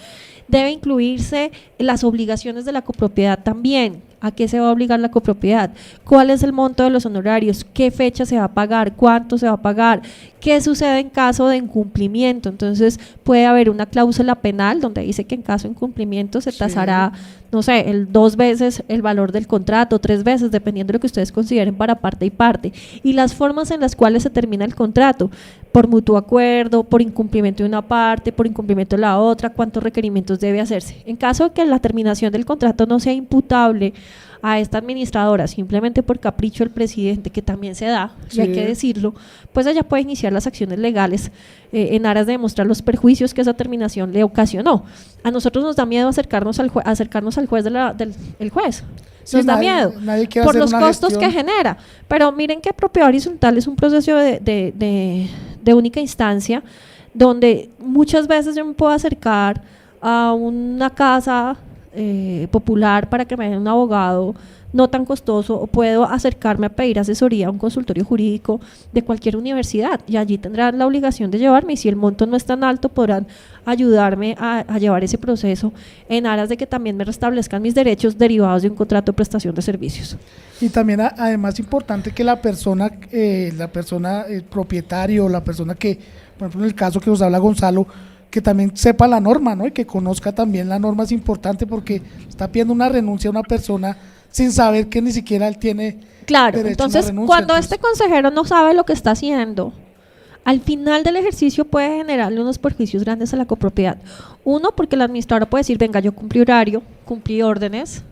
Debe incluirse las obligaciones de la copropiedad también. ¿A qué se va a obligar la copropiedad? ¿Cuál es el monto de los honorarios? ¿Qué fecha se va a pagar? ¿Cuánto se va a pagar? ¿Qué sucede en caso de incumplimiento? Entonces puede haber una cláusula penal donde dice que en caso de incumplimiento se tasará, no sé, 2 veces el valor del contrato, 3 veces, dependiendo de lo que ustedes consideren para parte y parte. Y las formas en las cuales se termina el contrato, por mutuo acuerdo, por incumplimiento de una parte, por incumplimiento de la otra, cuántos requerimientos debe hacerse. En caso de que la terminación del contrato no sea imputable a esta administradora, simplemente por capricho del presidente, que también se da, y hay que decirlo, pues ella puede iniciar las acciones legales en aras de demostrar los perjuicios que esa terminación le ocasionó. A nosotros nos da miedo acercarnos al juez del juez. Nos da miedo por los costos que genera. Pero miren que propiedad horizontal es un proceso de única instancia, donde muchas veces yo me puedo acercar a una casa popular para que me den un abogado no tan costoso, o puedo acercarme a pedir asesoría a un consultorio jurídico de cualquier universidad, y allí tendrán la obligación de llevarme, y si el monto no es tan alto podrán ayudarme a llevar ese proceso en aras de que también me restablezcan mis derechos derivados de un contrato de prestación de servicios. Y también además importante que la persona el propietario, la persona que, por ejemplo en el caso que nos habla Gonzalo, que también sepa la norma, ¿no? Y que conozca también la norma, es importante, porque está pidiendo una renuncia a una persona sin saber que ni siquiera él tiene derecho entonces, a una renuncia. Cuando este consejero no sabe lo que está haciendo, al final del ejercicio puede generarle unos perjuicios grandes a la copropiedad. Uno, porque el administrador puede decir, venga, yo cumplí horario, cumplí órdenes,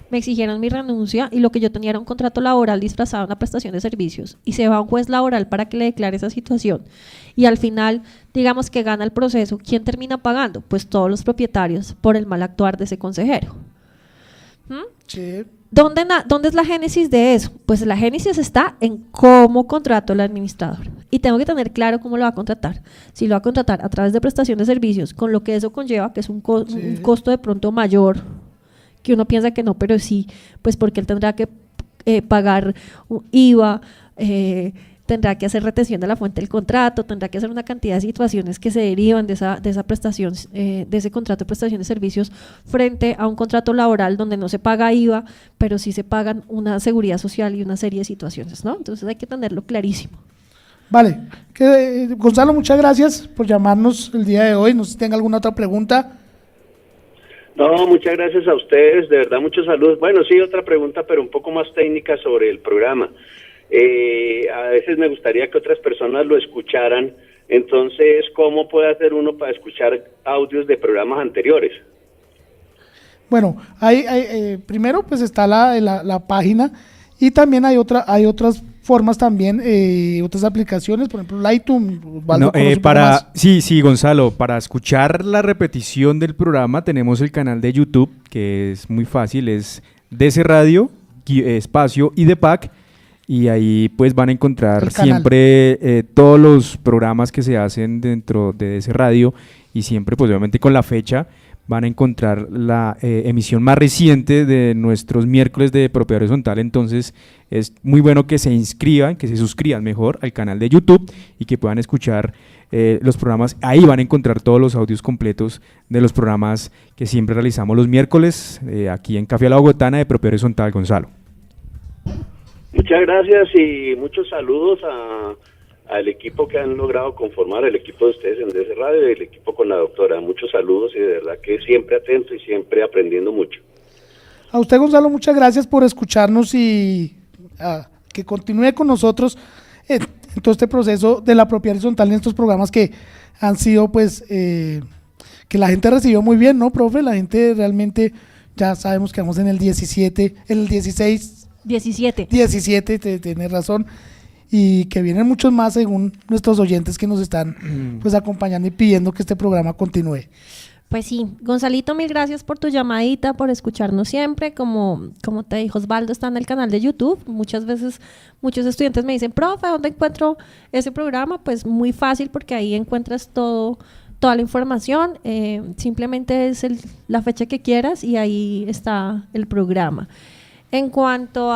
me exigieron mi renuncia y lo que yo tenía era un contrato laboral disfrazado a una prestación de servicios, y se va a un juez laboral para que le declare esa situación, y al final digamos que gana el proceso. ¿Quién termina pagando? Pues todos los propietarios por el mal actuar de ese consejero. Sí. ¿Dónde es la génesis de eso? Pues la génesis está en cómo contrató el administrador, y tengo que tener claro cómo lo va a contratar. Si lo va a contratar a través de prestación de servicios, con lo que eso conlleva, que es un costo de pronto mayor, que uno piensa que no, pero sí, pues porque él tendrá que pagar IVA, tendrá que hacer retención de la fuente del contrato, tendrá que hacer una cantidad de situaciones que se derivan de esa prestación, de ese contrato de prestación de servicios, frente a un contrato laboral donde no se paga IVA, pero sí se pagan una seguridad social y una serie de situaciones, ¿no? Entonces hay que tenerlo clarísimo. Vale, Gonzalo, muchas gracias por llamarnos el día de hoy. No sé si tenga alguna otra pregunta. No, muchas gracias a ustedes, de verdad, muchos saludos. Bueno, sí, otra pregunta, pero un poco más técnica sobre el programa. A veces me gustaría que otras personas lo escucharan, entonces, ¿cómo puede hacer uno para escuchar audios de programas anteriores? Bueno, primero pues está la página, y también hay otras formas también, otras aplicaciones, por ejemplo iTunes. Sí, Gonzalo, para escuchar la repetición del programa tenemos el canal de YouTube, que es muy fácil, es DC Radio, espacio IDEPAC, y ahí pues van a encontrar El canal. siempre todos los programas que se hacen dentro de ese radio, y siempre pues obviamente con la fecha van a encontrar la emisión más reciente de nuestros miércoles de Propiedad Horizontal. Entonces es muy bueno que se inscriban, que se suscriban mejor al canal de YouTube y que puedan escuchar los programas. Ahí van a encontrar todos los audios completos de los programas que siempre realizamos los miércoles aquí en Café a la Bogotana de Propiedad Horizontal. Gonzalo. Muchas gracias y muchos saludos al equipo que han logrado conformar, el equipo de ustedes en DC Radio y el equipo con la doctora. Muchos saludos y de verdad que siempre atento y siempre aprendiendo mucho. A usted, Gonzalo, muchas gracias por escucharnos y que continúe con nosotros en todo este proceso de la propiedad horizontal, en estos programas que han sido, pues, que la gente recibió muy bien, ¿no, profe? La gente realmente, ya sabemos que vamos en el 17, el 16. 17, tiene razón, y que vienen muchos más según nuestros oyentes que nos están pues acompañando y pidiendo que este programa continúe. Pues sí, Gonzalito, mil gracias por tu llamadita, por escucharnos siempre. Como te dijo Osvaldo, está en el canal de YouTube. Muchas veces muchos estudiantes me dicen, profe, ¿dónde encuentro ese programa? Pues muy fácil, porque ahí encuentras toda la información. Simplemente es la fecha que quieras y ahí está el programa. En cuanto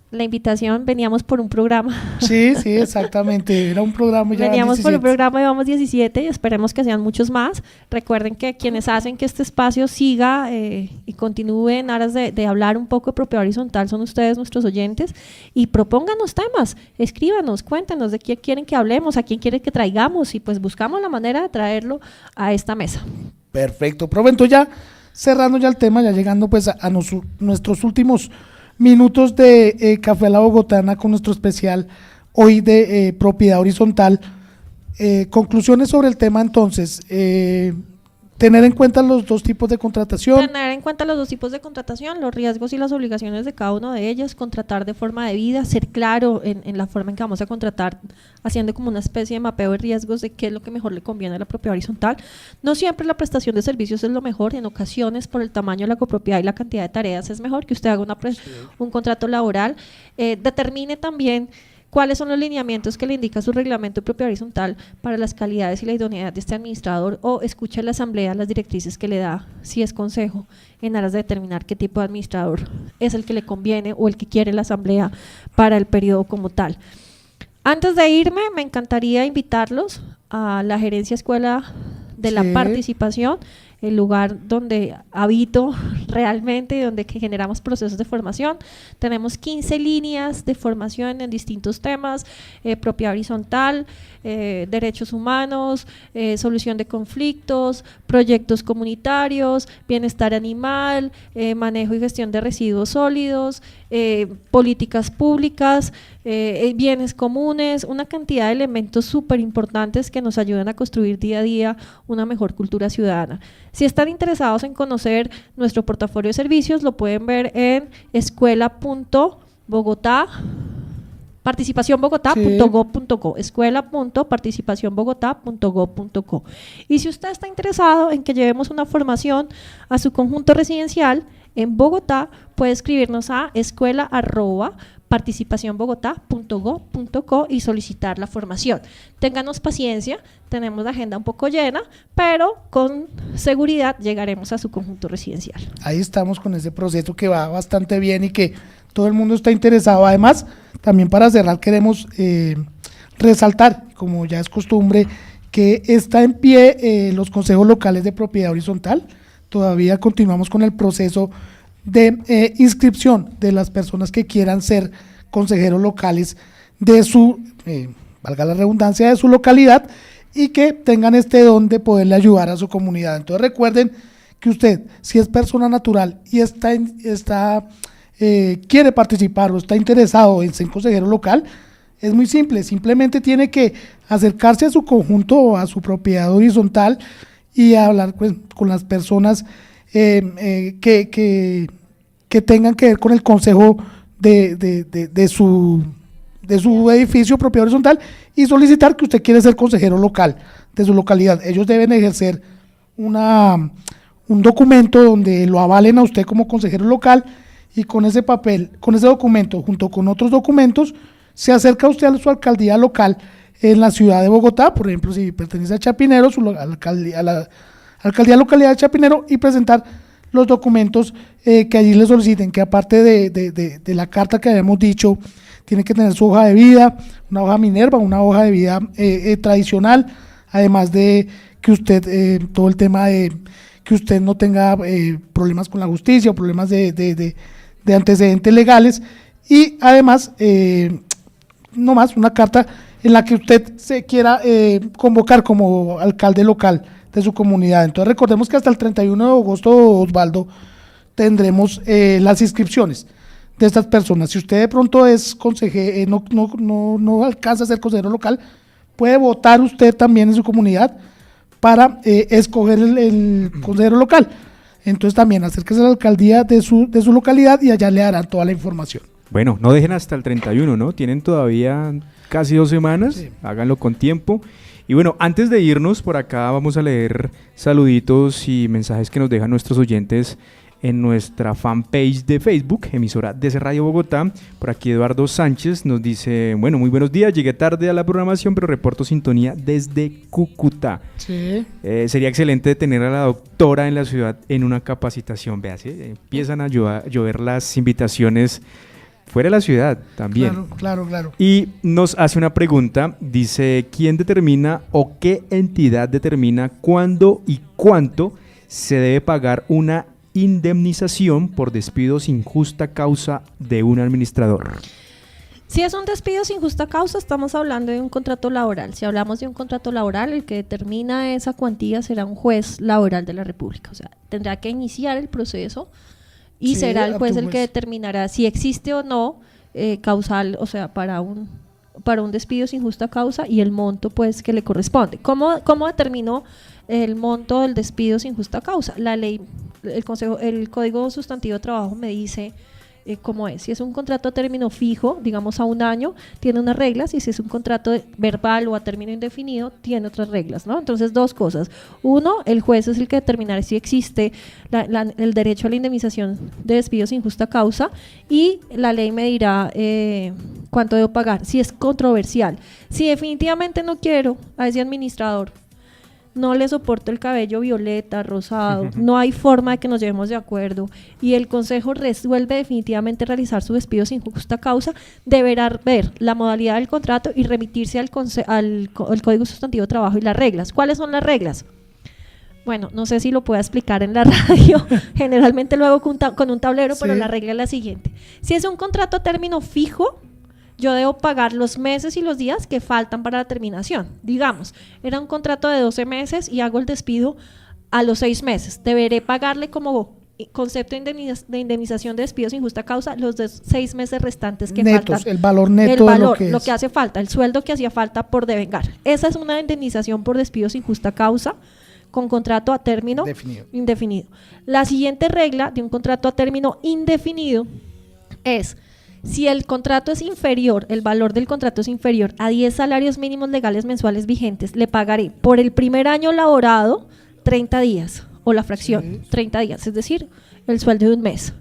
la invitación, veníamos por un programa. Sí, exactamente, era un programa ya. Veníamos 17. Por un programa y vamos 17 y esperemos que sean muchos más. Recuerden que quienes hacen que este espacio siga y continúe en aras de hablar un poco de propiedad horizontal son ustedes, nuestros oyentes, y propónganos temas, escríbanos, cuéntanos de qué quieren que hablemos, a quién quieren que traigamos, y pues buscamos la manera de traerlo a esta mesa. Perfecto, profe, entonces ya cerrando ya el tema, ya llegando pues a nuestros últimos minutos de Café a la Bogotana con nuestro especial hoy de propiedad horizontal. Conclusiones sobre el tema entonces, tener en cuenta los dos tipos de contratación. Tener en cuenta los dos tipos de contratación, los riesgos y las obligaciones de cada uno de ellos, contratar de forma debida, ser claro en la forma en que vamos a contratar, haciendo como una especie de mapeo de riesgos de qué es lo que mejor le conviene a la propiedad horizontal. No siempre la prestación de servicios es lo mejor, en ocasiones por el tamaño de la copropiedad y la cantidad de tareas es mejor que usted haga un contrato laboral. Determine también cuáles son los lineamientos que le indica su reglamento de propiedad horizontal para las calidades y la idoneidad de este administrador, o escuche a la asamblea las directrices que le da, si es consejo, en aras de determinar qué tipo de administrador es el que le conviene o el que quiere la asamblea para el periodo como tal. Antes de irme, me encantaría invitarlos a la Gerencia Escuela de la Participación, el lugar donde habito realmente y donde generamos procesos de formación. Tenemos 15 líneas de formación en distintos temas: propiedad horizontal, derechos humanos, solución de conflictos, proyectos comunitarios, bienestar animal, manejo y gestión de residuos sólidos, políticas públicas, bienes comunes, una cantidad de elementos súper importantes que nos ayudan a construir día a día una mejor cultura ciudadana. Si están interesados en conocer nuestro portafolio de servicios, lo pueden ver en escuela.bogotá, participacionbogotá.gov.co, escuela.participacionbogotá.gov.co. Y si usted está interesado en que llevemos una formación a su conjunto residencial en Bogotá, puede escribirnos a escuela@participacionbogotá.gov.co y solicitar la formación. Ténganos paciencia, tenemos la agenda un poco llena, pero con seguridad llegaremos a su conjunto residencial. Ahí estamos con ese proceso que va bastante bien y que todo el mundo está interesado. Además, también para cerrar queremos resaltar, como ya es costumbre, que está en pie los consejos locales de propiedad horizontal. Todavía continuamos con el proceso de inscripción de las personas que quieran ser consejeros locales de su, valga la redundancia, de su localidad, y que tengan este don de poderle ayudar a su comunidad. Entonces recuerden que usted, si es persona natural y quiere participar o está interesado en ser consejero local, es muy simple, simplemente tiene que acercarse a su conjunto o a su propiedad horizontal y hablar pues, con las personas que tengan que ver con el consejo de su edificio propiedad horizontal y solicitar que usted quiere ser consejero local de su localidad. Ellos deben ejercer un documento donde lo avalen a usted como consejero local y con ese papel, con ese documento, junto con otros documentos, se acerca usted a su alcaldía local en la ciudad de Bogotá, por ejemplo, si pertenece a Chapinero, a la alcaldía localidad de Chapinero, y presentar los documentos que allí le soliciten, que aparte de la carta que habíamos dicho, tiene que tener su hoja de vida, una hoja Minerva, una hoja de vida tradicional, además de que usted, todo el tema de que usted no tenga problemas con la justicia o problemas de antecedentes legales, y además no más una carta en la que usted se quiera convocar como alcalde local de su comunidad. Entonces recordemos que hasta el 31 de agosto, Osvaldo, tendremos las inscripciones de estas personas. Si usted de pronto es consejero, no alcanza a ser consejero local, puede votar usted también en su comunidad para escoger el consejero local. Entonces también acérquese a la alcaldía de su localidad y allá le darán toda la información. Bueno, no dejen hasta el 31, ¿no? Tienen todavía casi 2 semanas, sí. Háganlo con tiempo. Y bueno, antes de irnos, por acá vamos a leer saluditos y mensajes que nos dejan nuestros oyentes en nuestra fanpage de Facebook, emisora DC Radio Bogotá. Por aquí Eduardo Sánchez nos dice, bueno, muy buenos días, llegué tarde a la programación, pero reporto sintonía desde Cúcuta. Sí. Sería excelente tener a la doctora en la ciudad en una capacitación. Véase, empiezan a llover las invitaciones fuera de la ciudad también. Claro. Y nos hace una pregunta, dice, ¿quién determina o qué entidad determina cuándo y cuánto se debe pagar una indemnización por despido sin justa causa de un administrador? Si es un despido sin justa causa, estamos hablando de un contrato laboral. Si hablamos de un contrato laboral, el que determina esa cuantía será un juez laboral de la República. O sea, tendrá que iniciar el proceso y será el juez el que determinará si existe o no causal, o sea, para un despido sin justa causa y el monto pues que le corresponde. ¿Cómo determinó el monto del despido sin justa causa? La ley, el Código Sustantivo de Trabajo me dice cómo es. Si es un contrato a término fijo, digamos a 1 año, tiene unas reglas, y si es un contrato verbal o a término indefinido, tiene otras reglas, ¿no? Entonces, 2 cosas. 1, el juez es el que determinará si existe el derecho a la indemnización de despido sin justa causa, y la ley me dirá cuánto debo pagar. Si es controversial, si definitivamente no quiero a ese administrador, no le soporto el cabello violeta, rosado, no hay forma de que nos llevemos de acuerdo y el consejo resuelve definitivamente realizar su despido sin justa causa, deberá ver la modalidad del contrato y remitirse al Código Sustantivo de Trabajo y las reglas. ¿Cuáles son las reglas? Bueno, no sé si lo puedo explicar en la radio, generalmente lo hago con un tablero, sí. Pero la regla es la siguiente: si es un contrato a término fijo, yo debo pagar los meses y los días que faltan para la terminación. Digamos, era un contrato de 12 meses y hago el despido a los 6 meses. Deberé pagarle como concepto de indemnización de despido sin justa causa los 6 meses restantes que netos, faltan. El valor neto de lo que hace falta, el sueldo que hacía falta por devengar. Esa es una indemnización por despido sin justa causa con contrato a término indefinido. La siguiente regla de un contrato a término indefinido es: si el contrato es inferior, el valor del contrato es inferior a 10 salarios mínimos legales mensuales vigentes, le pagaré por el primer año laborado 30 días o la fracción, 30 días, es decir, el sueldo de un mes.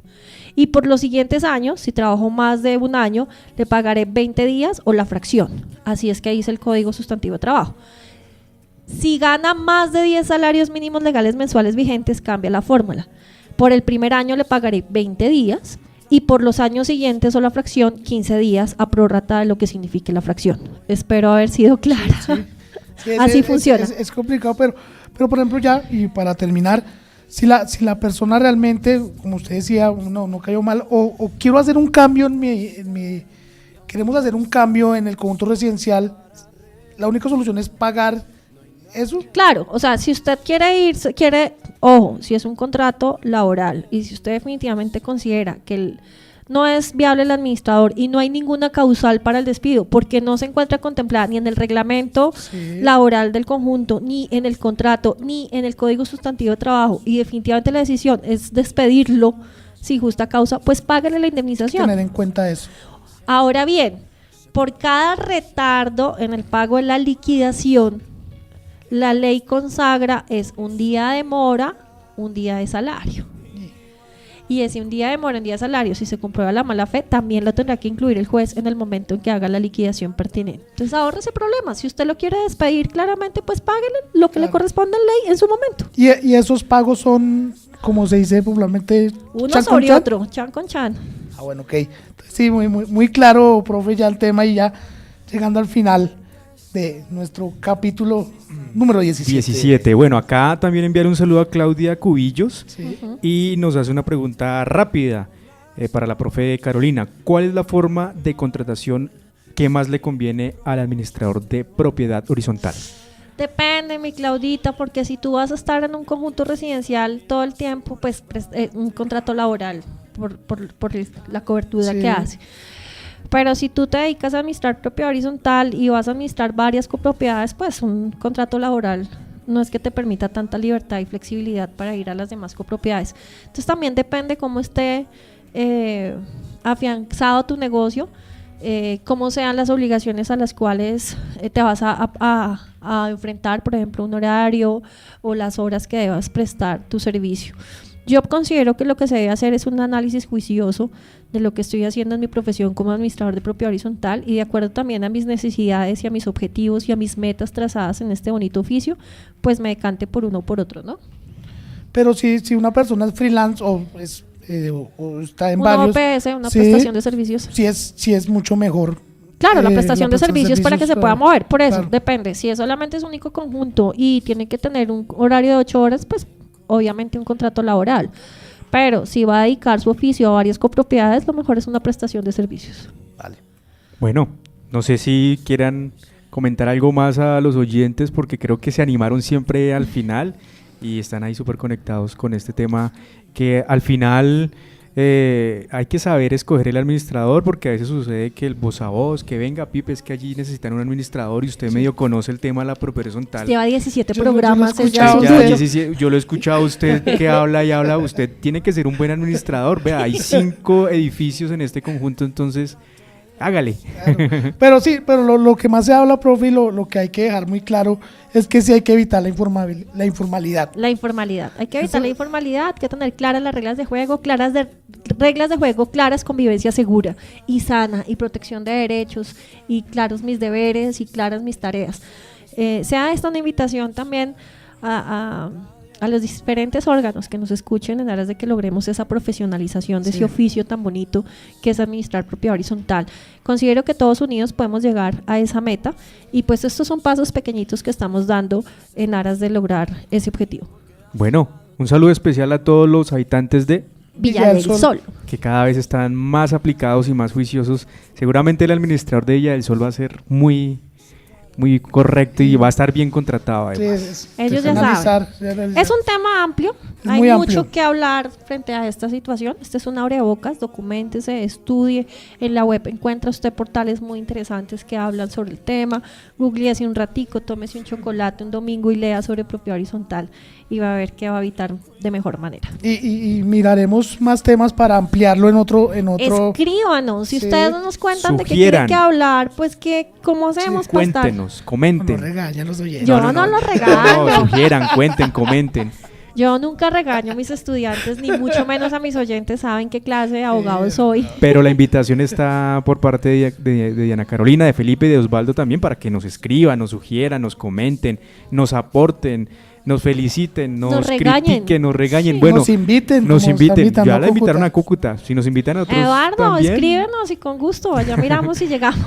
Y por los siguientes años, si trabajo más de 1 año, le pagaré 20 días o la fracción. Así es que dice el Código Sustantivo de Trabajo. Si gana más de 10 salarios mínimos legales mensuales vigentes, cambia la fórmula. Por el primer año le pagaré 20 días y por los años siguientes o la fracción 15 días a prorrata de lo que signifique la fracción. Espero haber sido clara. Sí, así funciona. Es complicado, pero por ejemplo ya, y para terminar, si la persona realmente, como usted decía, no cayó mal, o quiero hacer un cambio queremos hacer un cambio en el conjunto residencial, la única solución es pagar eso. Claro, o sea, si usted ojo, si es un contrato laboral y si usted definitivamente considera que no es viable el administrador y no hay ninguna causal para el despido, porque no se encuentra contemplada ni en el reglamento laboral del conjunto, ni en el contrato, ni en el Código Sustantivo de Trabajo, y definitivamente la decisión es despedirlo sin justa causa, pues páguele la indemnización. Tener en cuenta eso. Ahora bien, por cada retardo en el pago de la liquidación, la ley consagra es 1 día de mora, 1 día de salario. y ese un día de mora en día de salario, si se comprueba la mala fe, también lo tendrá que incluir el juez en el momento en que haga la liquidación pertinente. Entonces ahorra ese problema. Si usted lo quiere despedir claramente, pues páguele lo que le corresponde en ley en su momento. Y esos pagos son, como se dice popularmente, Uno chan con sobre chan. otro, chan con chan. Ah, bueno, ok. Entonces, sí, muy claro, profe, ya el tema, y ya llegando al final de nuestro capítulo número 17. Bueno, acá también enviar un saludo a Claudia Cubillos Sí. y nos hace una pregunta rápida para la profe Carolina. ¿Cuál es la forma de contratación que más le conviene al administrador de propiedad horizontal? Depende, mi Claudita, porque si tú vas a estar en un conjunto residencial todo el tiempo, pues un contrato laboral por la cobertura Sí. que hace. Pero si tú te dedicas a administrar propiedad horizontal y vas a administrar varias copropiedades, pues un contrato laboral no es que te permita tanta libertad y flexibilidad para ir a las demás copropiedades. Entonces también depende cómo esté afianzado tu negocio, cómo sean las obligaciones a las cuales te vas a enfrentar, por ejemplo, un horario o las horas que debas prestar tu servicio. Yo considero que lo que se debe hacer es un análisis juicioso de lo que estoy haciendo en mi profesión como administrador de propiedad horizontal y de acuerdo también a mis necesidades y a mis objetivos y a mis metas trazadas en este bonito oficio, pues me decante por uno o por otro, ¿no? Pero si una persona es freelance o está en Una varios... OPS, una sí, prestación de servicios. Sí es mucho mejor. Claro, la prestación de servicios para que se pueda claro, mover, por eso, claro. depende. Si es solamente es un único conjunto y tiene que tener un horario de 8 horas, pues obviamente un contrato laboral. Pero si va a dedicar su oficio a varias copropiedades, lo mejor es una prestación de servicios. Bueno, no sé si quieran comentar algo más a los oyentes porque creo que se animaron siempre al final y están ahí súper conectados con este tema que al final hay que saber escoger el administrador porque a veces sucede que el voz a voz, que venga Pipe, es que allí necesitan un administrador y usted medio conoce el tema de la propiedad horizontal. Lleva 17 Yo programas. lo he escuchado. Yo lo he escuchado a usted que habla y habla, usted tiene que ser un buen administrador, vea, hay 5 edificios en este conjunto, entonces hágale. Claro. Pero sí, pero lo que más se habla, profe, y lo que hay que dejar muy claro es que sí hay que evitar la informalidad. La informalidad. Hay que evitar Eso- la informalidad, hay que tener claras las reglas de juego, claras, convivencia segura y sana y protección de derechos y claros mis deberes y claras mis tareas. Sea esta una invitación también a los diferentes órganos que nos escuchen en aras de que logremos esa profesionalización de Sí. ese oficio tan bonito que es administrar propiedad horizontal. Considero que todos unidos podemos llegar a esa meta y pues estos son pasos pequeñitos que estamos dando en aras de lograr ese objetivo. Bueno, un saludo especial a todos los habitantes de Villa del Sol. que cada vez están más aplicados y más juiciosos. Seguramente el administrador de Villa del Sol va a ser muy correcto y va a estar bien contratado además. Ellos ya analizar, saben. Es un tema amplio, Es hay muy mucho amplio. que hablar frente a esta situación. Este es un abrebocas, documéntese, estudie. En la web encuentra usted portales muy interesantes que hablan sobre el tema. Googleese un ratico, tómese un chocolate un domingo y lea sobre propiedad horizontal y va a ver que va a habitar de mejor manera. Y miraremos más temas para ampliarlo en otro. Escríbanos, si Sí. ustedes no nos cuentan de qué Sugieran. quieren que hablar, pues ¿cómo hacemos para estar? Cuéntenos, comenten. No regañan los oyentes. Yo no los regaño. No, sugieran, cuenten, comenten. Yo nunca regaño a mis estudiantes, ni mucho menos a mis oyentes, saben qué clase de abogado soy. Pero la invitación está por parte de Diana Carolina, de Felipe y de Osvaldo también para que nos escriban, nos sugieran, nos comenten, nos aporten, nos feliciten, nos regañen. critiquen, nos regañen. Sí. Bueno, Nos inviten, nos como está inviten. invitando Ya a la invitaron Cúcuta. a Cúcuta. Si nos invitan a otros Eduardo, también. escríbenos y con gusto, allá miramos y llegamos.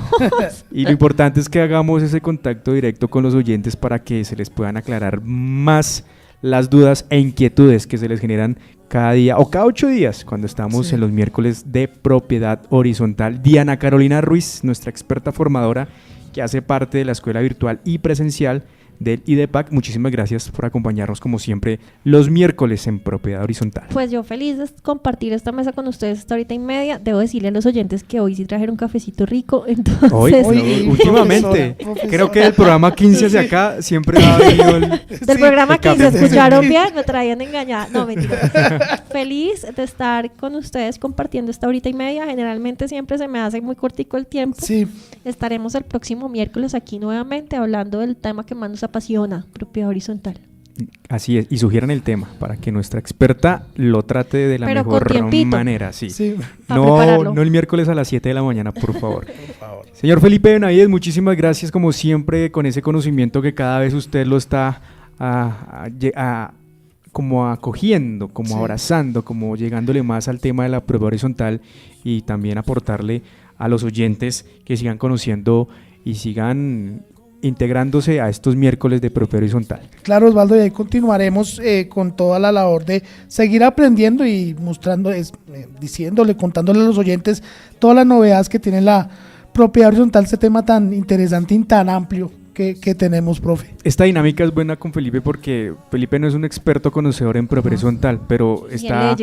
Y lo importante es que hagamos ese contacto directo con los oyentes para que se les puedan aclarar más las dudas e inquietudes que se les generan cada día o cada 8 días cuando estamos Sí. en los miércoles de propiedad horizontal. Diana Carolina Ruiz, nuestra experta formadora que hace parte de la escuela virtual y presencial del IDEPAC. Muchísimas gracias por acompañarnos como siempre los miércoles en propiedad horizontal. Pues yo feliz de compartir esta mesa con ustedes esta horita y media. Debo decirle a los oyentes que hoy sí trajeron un cafecito rico, entonces... Hoy, últimamente, profesora. creo que del programa 15 hacia acá siempre ha venido el... Del programa el 15, café. ¿escucharon bien? Me traían engañada. No, mentira. Feliz de estar con ustedes compartiendo esta horita y media. Generalmente siempre se me hace muy cortico el tiempo. Sí. Estaremos el próximo miércoles aquí nuevamente hablando del tema que más nos apasiona, propiedad horizontal. Así es, y sugieran el tema para que nuestra experta lo trate de la Pero mejor con tiempito. manera. Sí. Para No, prepararlo. no el miércoles a las 7 de la mañana, por favor. Señor Felipe Benavides, muchísimas gracias como siempre con ese conocimiento que cada vez usted lo está como acogiendo, como abrazando, como llegándole más al tema de la prueba horizontal y también aportarle a los oyentes que sigan conociendo y sigan integrándose a estos miércoles de prueba horizontal. Claro, Osvaldo, y ahí continuaremos con toda la labor de seguir aprendiendo y mostrando, diciéndole, contándole a los oyentes todas las novedades que tiene la propiedad horizontal, este tema tan interesante y tan amplio que tenemos, profe. Esta dinámica es buena con Felipe porque Felipe no es un experto conocedor en propiedad horizontal, pero está...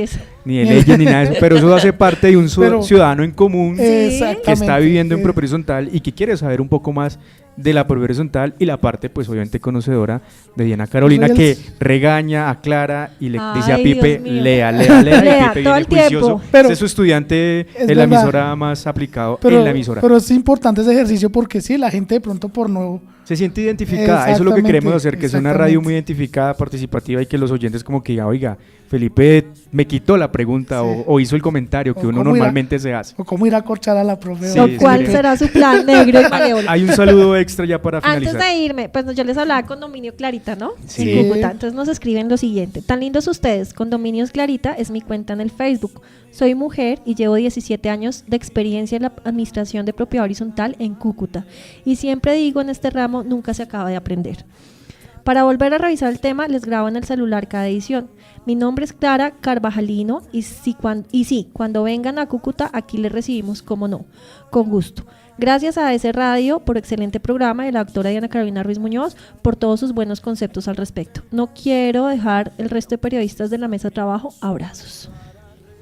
Ni de leyes ni nada de eso, pero eso hace parte de un ciudadano en común que está viviendo en propiedad horizontal y que quiere saber un poco más de la propiedad horizontal y la parte, pues obviamente conocedora de Diana Carolina, que regaña, aclara y le dice a Pipe, lea, y Pipe todo viene el tiempo. juicioso. Pero es su estudiante en la emisora más aplicado en la emisora. Pero es importante ese ejercicio porque sí, la gente de pronto por nuevo... Se siente identificada, eso es lo que queremos hacer, que sea una radio muy identificada, participativa y que los oyentes como que digan, oiga, Felipe me quitó la pregunta o hizo el comentario que uno normalmente se hace. O cómo ir a corchar a la profe. ¿Cuál será su plan negro y malévolo? Hay un saludo extra ya para finalizar. Antes de irme, pues yo les hablaba de Condominio Clarita, ¿no? Sí. En Cúcuta. Entonces nos escriben lo siguiente: tan lindos ustedes, Condominios Clarita es mi cuenta en el Facebook. Soy mujer y llevo 17 años de experiencia en la administración de propiedad horizontal en Cúcuta. Y siempre digo, en este ramo nunca se acaba de aprender. Para volver a revisar el tema, les grabo en el celular cada edición. Mi nombre es Clara Carvajalino y cuando vengan a Cúcuta, aquí les recibimos, como no, con gusto. Gracias a ese radio por excelente programa y a la doctora Diana Carolina Ruiz Muñoz por todos sus buenos conceptos al respecto. No quiero dejar el resto de periodistas de la mesa de trabajo. Abrazos.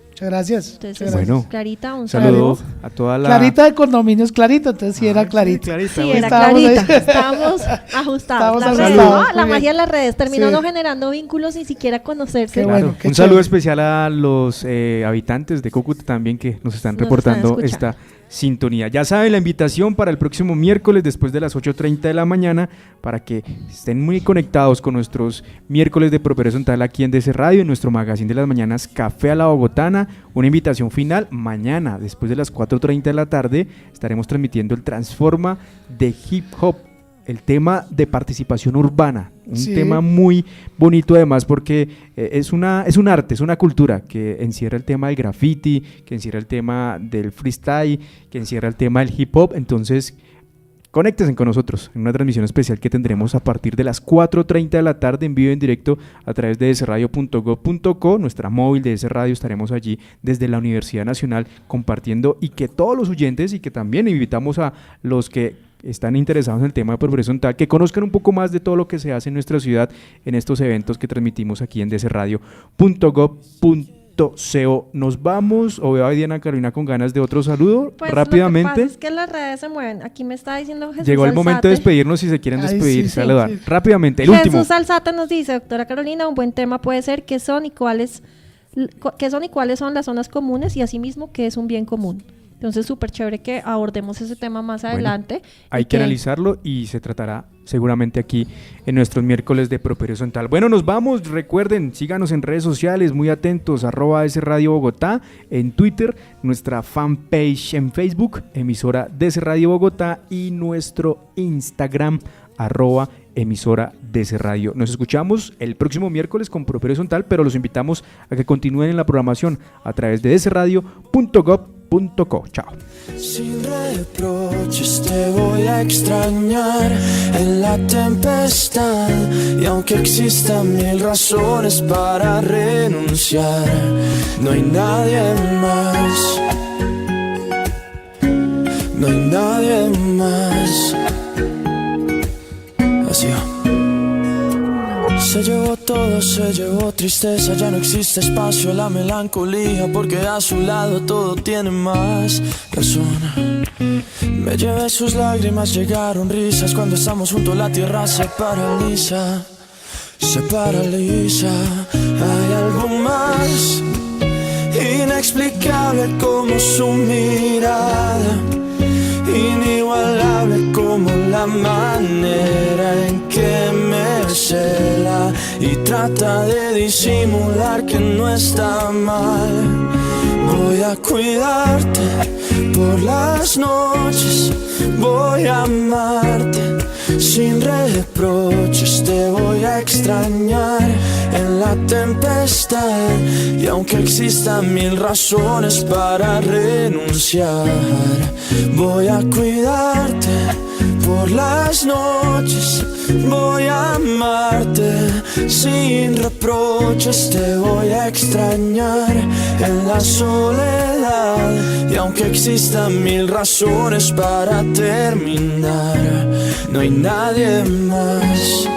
Muchas gracias. Entonces, bueno, Clarita, un saludo a toda la... Clarita de Condominios Clarita, entonces sí era Clarita. Sí, era Clarita. Estábamos ajustados. La magia de las redes terminó no generando vínculos, ni siquiera conocerse. Claro. Un saludo especial a los habitantes de Cúcuta también que nos están reportando esta sintonía. Ya saben, la invitación para el próximo miércoles después de las 8:30 de la mañana para que estén muy conectados con nuestros miércoles de propiedad horizontal aquí en DC Radio, en nuestro magazine de las mañanas Café a la Bogotana. Una invitación final: mañana después de las 4:30 de la tarde estaremos transmitiendo el Transforma de Hip Hop, el tema de participación urbana, un tema muy bonito además porque es un arte, es una cultura que encierra el tema del graffiti, que encierra el tema del freestyle, que encierra el tema del hip hop. Entonces conéctense con nosotros en una transmisión especial que tendremos a partir de las 4:30 de la tarde en vivo en directo a través de dsradio.gov.co, nuestra móvil de DC Radio. Estaremos allí desde la Universidad Nacional compartiendo, y que todos los oyentes, y que también invitamos a los que están interesados en el tema de propiedad horizontal, que conozcan un poco más de todo lo que se hace en nuestra ciudad en estos eventos que transmitimos aquí en dsradio.gov.co. Nos vamos, o veo a Diana Carolina con ganas de otro saludo, pues rápidamente. Lo que pasa es que las redes se mueven. Aquí me está diciendo Jesús Llegó el Alzate. momento de despedirnos, si se quieren despedir, saludar. Rápidamente, el último. Jesús Alzate nos dice: doctora Carolina, un buen tema puede ser qué son y cuáles son las zonas comunes, y asimismo qué es un bien común. Entonces, súper chévere que abordemos ese tema más adelante. Hay que analizarlo y se tratará seguramente aquí en nuestros miércoles de propiedad horizontal. Bueno, nos vamos. Recuerden, síganos en redes sociales, muy atentos, @DC Radio Bogotá en Twitter, nuestra fanpage en Facebook, emisora DC Radio Bogotá, y nuestro Instagram, @emisora DC Radio. Nos escuchamos el próximo miércoles con propiedad horizontal, pero los invitamos a que continúen en la programación a través de dsradio.gov.co. Chao. Sin reproches te voy a extrañar en la tempestad, y aunque existan 1000 razones para renunciar, no hay nadie más, no hay nadie más. Así va. Se llevó todo, se llevó tristeza, ya no existe espacio a la melancolía, porque a su lado todo tiene más razón. Me llevé sus lágrimas, llegaron risas, cuando estamos juntos la tierra se paraliza, se paraliza. Hay algo más inexplicable como su mirada, inigualable como la manera en que me cela y trata de disimular que no está mal. Voy a cuidarte por las noches, voy a amarte sin reproches, te voy a extrañar en la tempestad. Y aunque existan 1000 razones para renunciar, voy a cuidarte por las noches, voy a amarte sin reproches, te voy a extrañar en la soledad. Y aunque existan 1000 razones para terminar, no hay nadie más,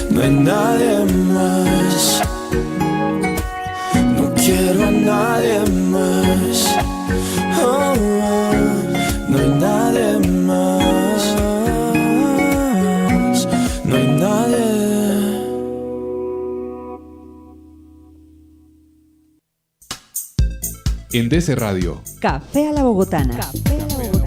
no hay nadie más, no quiero a nadie más. Oh, oh. No hay nadie más, no hay nadie. En DC Radio. Café a la Bogotana. Café a la Bogotana.